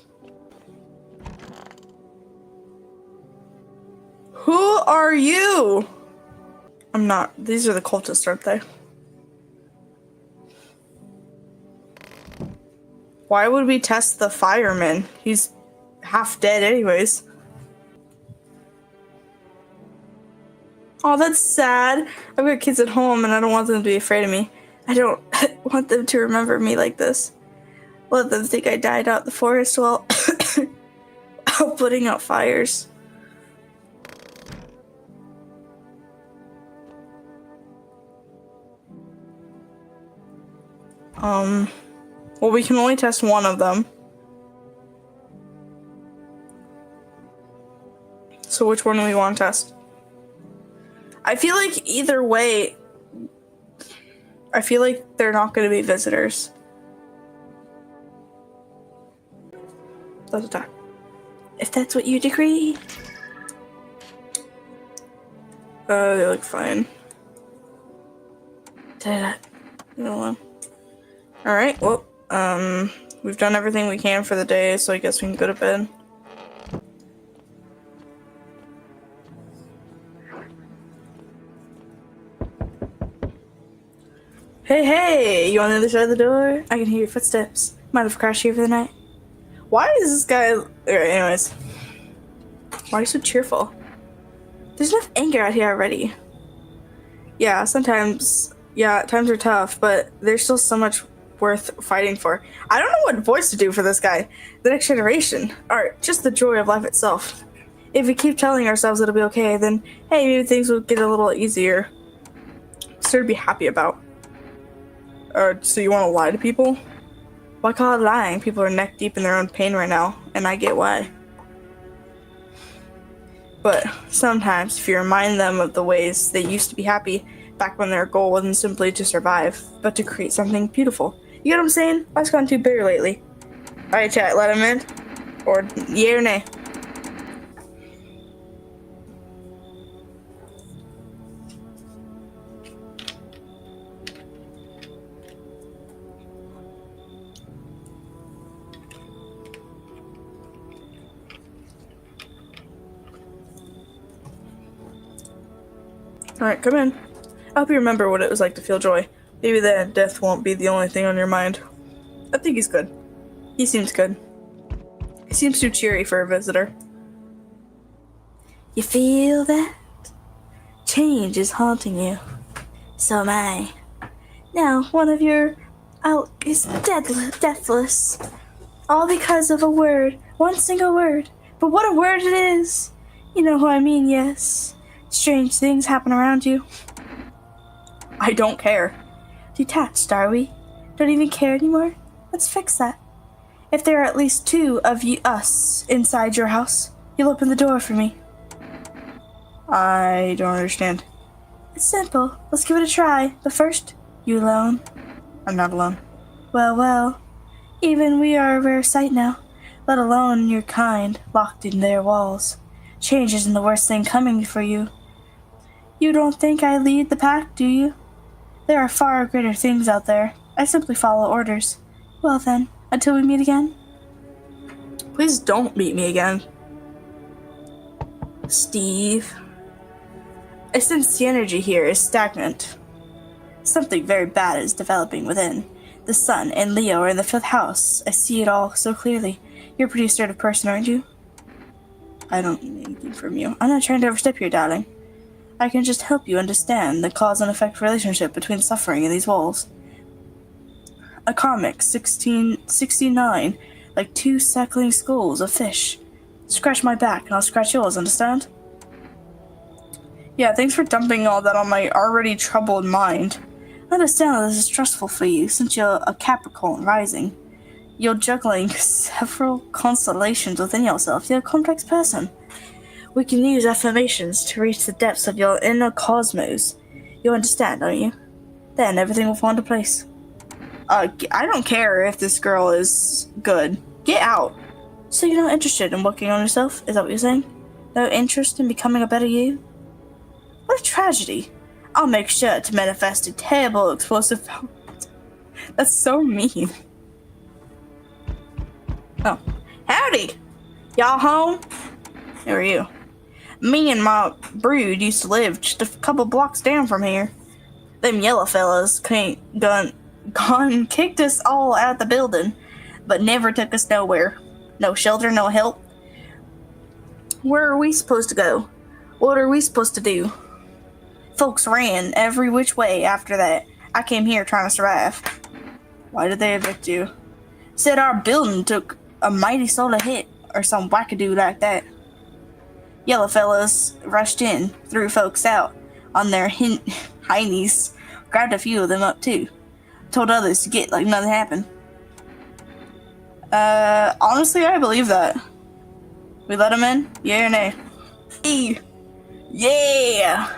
Who are you? I'm not. These are the cultists, aren't they? Why would we test the fireman? He's half dead anyways. Oh, that's sad. I've got kids at home and I don't want them to be afraid of me. I don't want them to remember me like this. Let them think I died out in the forest while putting out fires. Well, we can only test one of them. So which one do we want to test? I feel like either way, I feel like they're not going to be visitors. That's the time. If that's what you decree. They look fine. Alright, well, we've done everything we can for the day, so I guess we can go to bed. Hey, you on the other side of the door? I can hear your footsteps. Might have crashed here for the night. Why is this guy... Anyways. Why are you so cheerful? There's enough anger out here already. Yeah, sometimes... Yeah, times are tough, but there's still so much worth fighting for. I don't know what voice to do for this guy. The next generation. Or just the joy of life itself. If we keep telling ourselves it'll be okay, then, hey, maybe things will get a little easier. So to be happy about. So you want to lie to people? Why call it lying? People are neck deep in their own pain right now, and I get why. But sometimes, if you remind them of the ways they used to be happy, back when their goal wasn't simply to survive, but to create something beautiful. You get what I'm saying? Life's gone too bitter lately. Alright, chat, let him in? Or yay or nay? Alright, come in. I hope you remember what it was like to feel joy. Maybe that death won't be the only thing on your mind. I think he's good. He seems good. He seems too cheery for a visitor. You feel that? Change is haunting you. So am I. Now, one of your outlook is deathless. All because of a word. One single word. But what a word it is! You know who I mean, yes. Strange things happen around you. I don't care. Detached, are we? Don't even care anymore? Let's fix that. If there are at least two of us inside your house, you'll open the door for me. I don't understand. It's simple. Let's give it a try. But first, you alone? I'm not alone. Well. Even we are a rare sight now, let alone your kind, locked in their walls. Change isn't the worst thing coming for you. You don't think I lead the pack, do you? There are far greater things out there. I simply follow orders. Well then, until we meet again. Please don't meet me again. Steve. I sense the energy here is stagnant. Something very bad is developing within. The sun and Leo are in the 5th house. I see it all so clearly. You're a pretty assertive person, aren't you? I don't need anything from you. I'm not trying to overstep here, darling. I can just help you understand the cause and effect relationship between suffering and these walls. A comic, 1669, like 2 suckling schools of fish. Scratch my back and I'll scratch yours, understand? Yeah, thanks for dumping all that on my already troubled mind. I understand that this is stressful for you, since you're a Capricorn rising. You're juggling several constellations within yourself. You're a complex person. We can use affirmations to reach the depths of your inner cosmos. You understand, don't you? Then everything will fall into place. I don't care if this girl is good. Get out. So you're not interested in working on yourself? Is that what you're saying? No interest in becoming a better you? What a tragedy. I'll make sure to manifest a terrible explosive power. That's so mean. Oh. Howdy! Y'all home? Who are you? Me and my brood used to live just a couple blocks down from here. Them yellow fellas gone kicked us all out the building, but never took us nowhere. No shelter, no help. Where are we supposed to go? What are we supposed to do? Folks ran every which way after that. I came here trying to survive. Why did they evict you? Said our building took a mighty solar hit, or some wackadoo like that. Yellow fellas rushed in, threw folks out on their heinies, grabbed a few of them up too. Told others to get like nothing happened. Honestly, I believe that. We let them in? Yeah or nay? Hey. Yeah!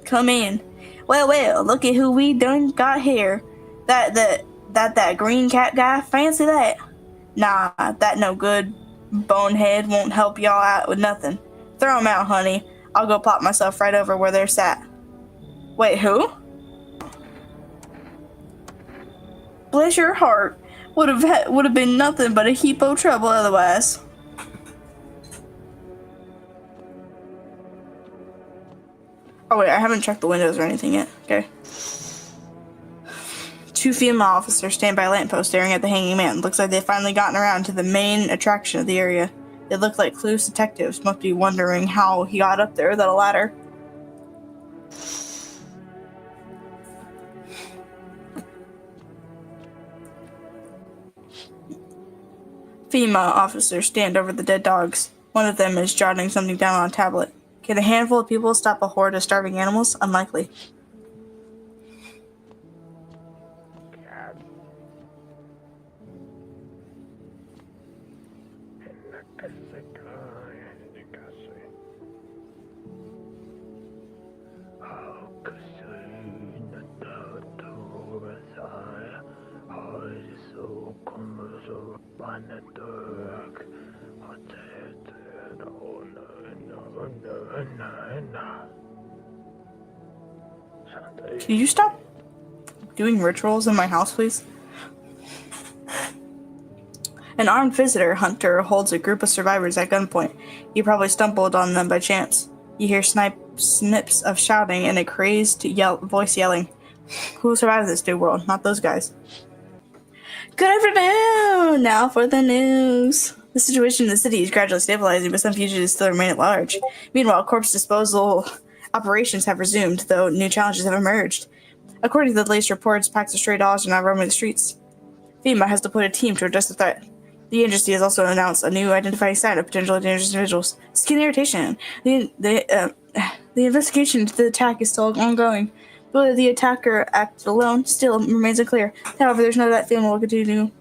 Come in. Well, look at who we done got here. That green cat guy, fancy that? Nah, that no good. Bonehead won't help y'all out with nothing. Throw him out, honey. I'll go plop myself right over where they're sat. Wait, who? Bless your heart. Would have been nothing but a heap of trouble otherwise. Oh wait, I haven't checked the windows or anything yet. Okay. 2 female officers stand by a lamppost staring at the hanging man. Looks like they've finally gotten around to the main attraction of the area. They look like clueless detectives, must be wondering how he got up there without a ladder. Female officers stand over the dead dogs. One of them is jotting something down on a tablet. Can a handful of people stop a horde of starving animals? Unlikely. Can you stop doing rituals in my house, please? An armed visitor hunter holds a group of survivors at gunpoint. You probably stumbled on them by chance. You hear snips of shouting and a crazed voice yelling. Who will survive this new world? Not those guys. Good afternoon! Now for the news. The situation in the city is gradually stabilizing, but some fugitives still remain at large. Meanwhile, corpse disposal operations have resumed, though new challenges have emerged. According to the latest reports, packs of stray dogs are now roaming the streets. FEMA has deployed a team to address the threat. The agency has also announced a new identifying sign of potentially dangerous individuals. Skin irritation. The investigation into the attack is still ongoing. Whether the attacker acted alone still remains unclear. However, there's no doubt FEMA will continue to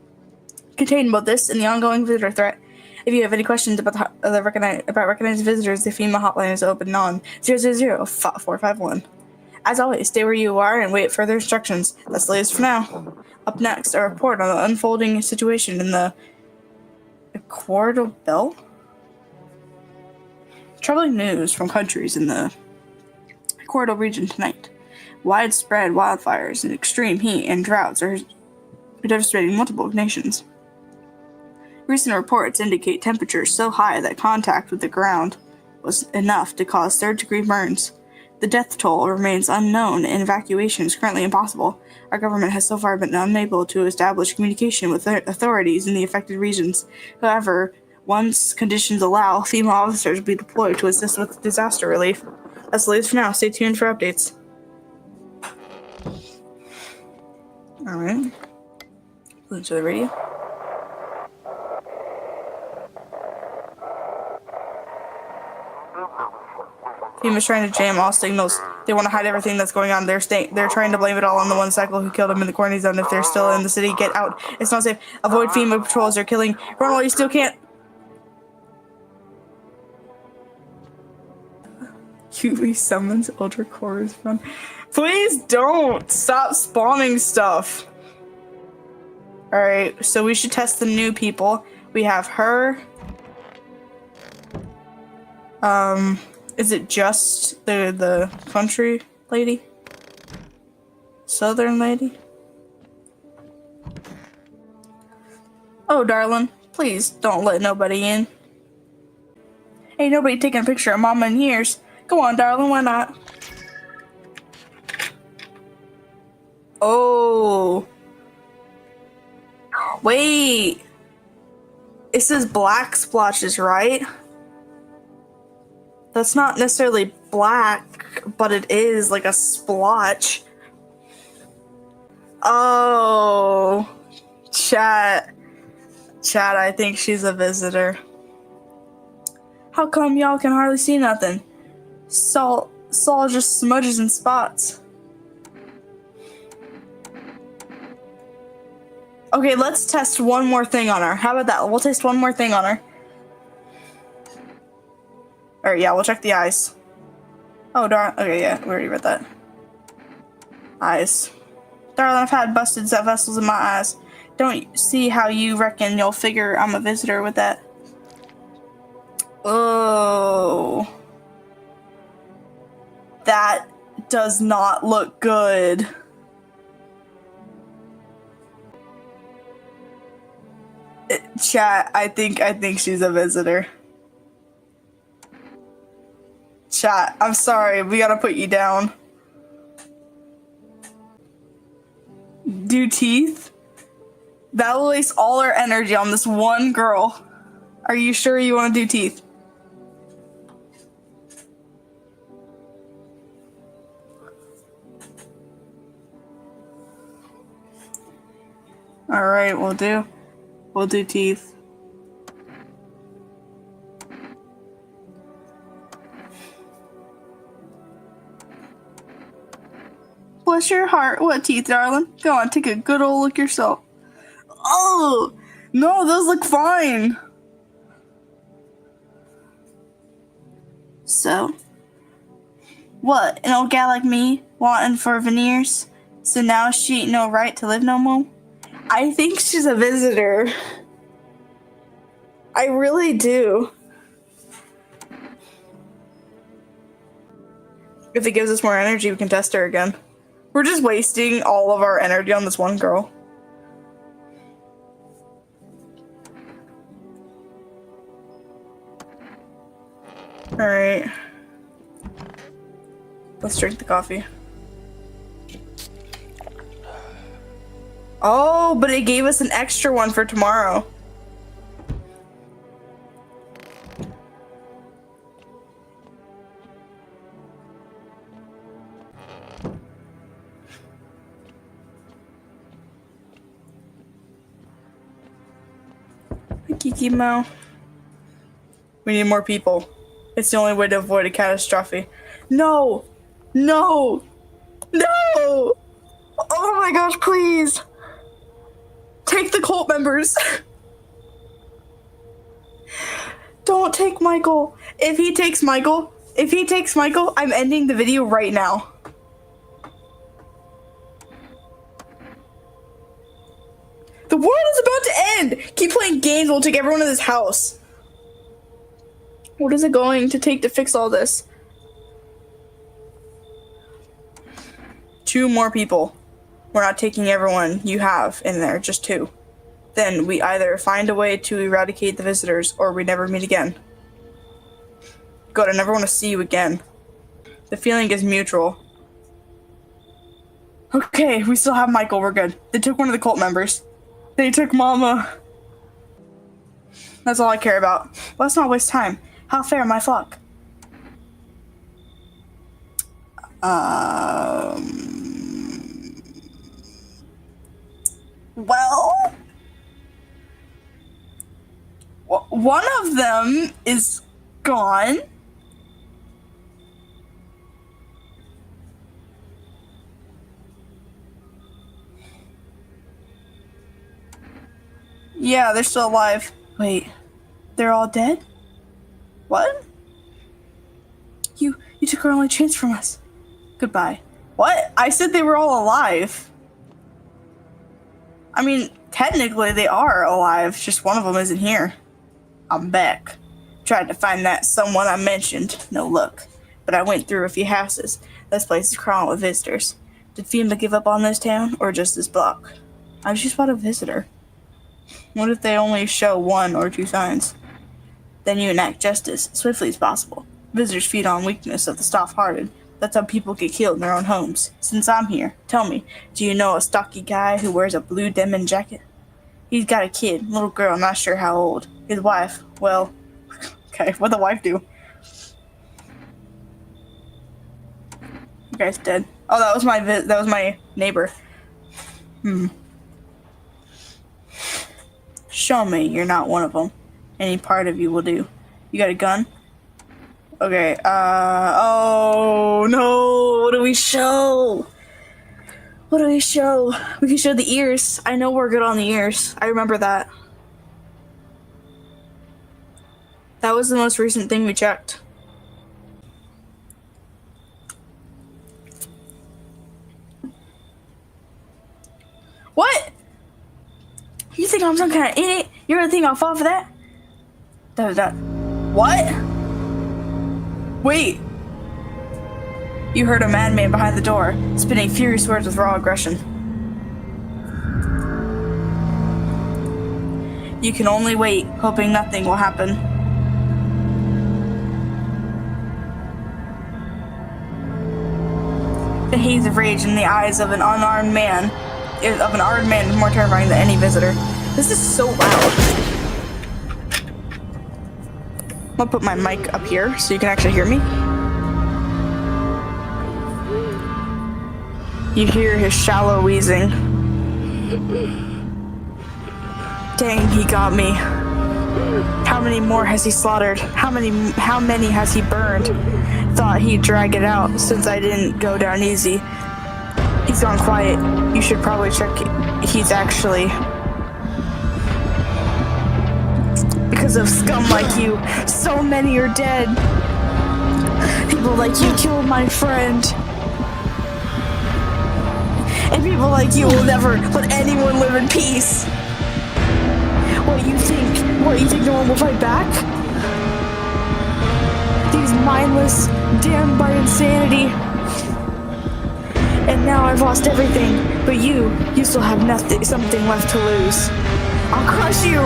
contain both this and the ongoing visitor threat. If you have any questions about recognized visitors, the FEMA hotline is open on 000-451. As always, stay where you are and wait further instructions. That's the latest for now. Up next, a report on the unfolding situation in the Ecuador Belt. Troubling news from countries in the Ecuador region tonight. Widespread wildfires and extreme heat and droughts are devastating multiple nations. Recent reports indicate temperatures so high that contact with the ground was enough to cause third-degree burns. The death toll remains unknown and evacuation is currently impossible. Our government has so far been unable to establish communication with authorities in the affected regions. However, once conditions allow, FEMA officers will be deployed to assist with disaster relief. That's the latest for now. Stay tuned for updates. Alright. Listen to the radio. FEMA's trying to jam all signals. They want to hide everything that's going on. They're trying to blame it all on the one cycle who killed him in the quarantine zone. If they're still in the city, get out. It's not safe. Avoid FEMA patrols. They're killing. Run while you still can't. QV summons Ultra Cores from. Please don't stop spawning stuff. Alright, so we should test the new people. We have her. Is it just the country lady? Southern lady? Oh, darling, please don't let nobody in. Ain't nobody taking a picture of Mama in years. Go on, darling, why not? Oh. Wait. It says black splotches, right? That's not necessarily black, but it is like a splotch. Oh. Chat, I think she's a visitor. How come y'all can hardly see nothing? Saul just smudges and spots. Okay, let's test one more thing on her. How about that? We'll test one more thing on her. Alright, yeah, we'll check the eyes. Oh, darn. Okay, yeah, we already read that. Eyes. Darling, I've had busted set vessels in my eyes. Don't see how you reckon you'll figure I'm a visitor with that. Oh. That does not look good. Chat, I think she's a visitor. Chat, I'm sorry, we gotta put you down. Do teeth? That will waste all our energy on this one girl. Are you sure you want to do teeth? Alright, we'll do teeth. Bless your heart. What teeth, darling? Go on, take a good old look yourself. Oh! No, those look fine. So, what? An old gal like me wanting for veneers? So now she ain't no right to live no more? I think she's a visitor. I really do. If it gives us more energy, we can test her again. We're just wasting all of our energy on this one girl. Alright. Let's drink the coffee. Oh, but it gave us an extra one for tomorrow. Kiki Mo. We need more people. It's the only way to avoid a catastrophe. No! No! No! Oh my gosh, please! Take the cult members! Don't take Michael. If he takes Michael, I'm ending the video right now. The world is about to end! Keep playing games, we'll take everyone to this house. What is it going to take to fix all this? 2 more people. We're not taking everyone you have in there, just 2. Then we either find a way to eradicate the visitors or we never meet again. God, I never want to see you again. The feeling is mutual. Okay, we still have Michael, we're good. They took one of the cult members. They took Mama. That's all I care about. Let's not waste time. How fair, my flock? Well, one of them is gone. Yeah, they're still alive. Wait, they're all dead? What? You took our only chance from us. Goodbye. What? I said they were all alive. I mean, technically they are alive, just one of them isn't here. I'm back. Tried to find that someone I mentioned. No luck. But I went through a few houses. This place is crawling with visitors. Did FEMA give up on this town, or just this block? I was just about a visitor. What if they only show 1 or 2 signs? Then you enact justice swiftly as possible. Visitors feed on weakness of the soft-hearted. That's how people get killed in their own homes. Since I'm here, tell me, do you know a stocky guy who wears a blue denim jacket? He's got a kid, little girl, not sure how old. His wife, well, okay, what'd the wife do? You guys dead. Oh, that was my neighbor. Show me you're not one of them. Any part of you will do. You got a gun? Okay, oh no, what do we show? What do we show? We can show the ears. I know we're good on the ears. I remember that. That was the most recent thing we checked. What? You think I'm some kind of idiot? You really think I'll fall for that? What? Wait! You heard a madman behind the door, spitting furious words with raw aggression. You can only wait, hoping nothing will happen. The haze of rage in the eyes of an armed man is more terrifying than any visitor. This is so loud. I'm gonna put my mic up here so you can actually hear me. You hear his shallow wheezing. Dang, he got me. How many more has he slaughtered? How many has he burned? Thought he'd drag it out since I didn't go down easy. He's gone quiet. You should probably check he's actually... Because of scum like you, so many are dead. People like you killed my friend. And people like you will never let anyone live in peace. What you think no one will fight back? These mindless, damned by insanity. And now I've lost everything, but you still have something left to lose. I'll crush you!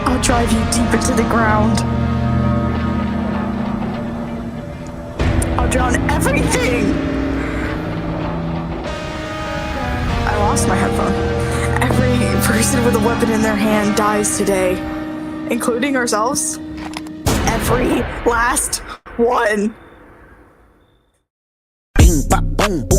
I'll drive you deep into the ground. I'll drown everything! I lost my headphone. Every person with a weapon in their hand dies today. Including ourselves. Every last one. Bing, bop, boom, boom.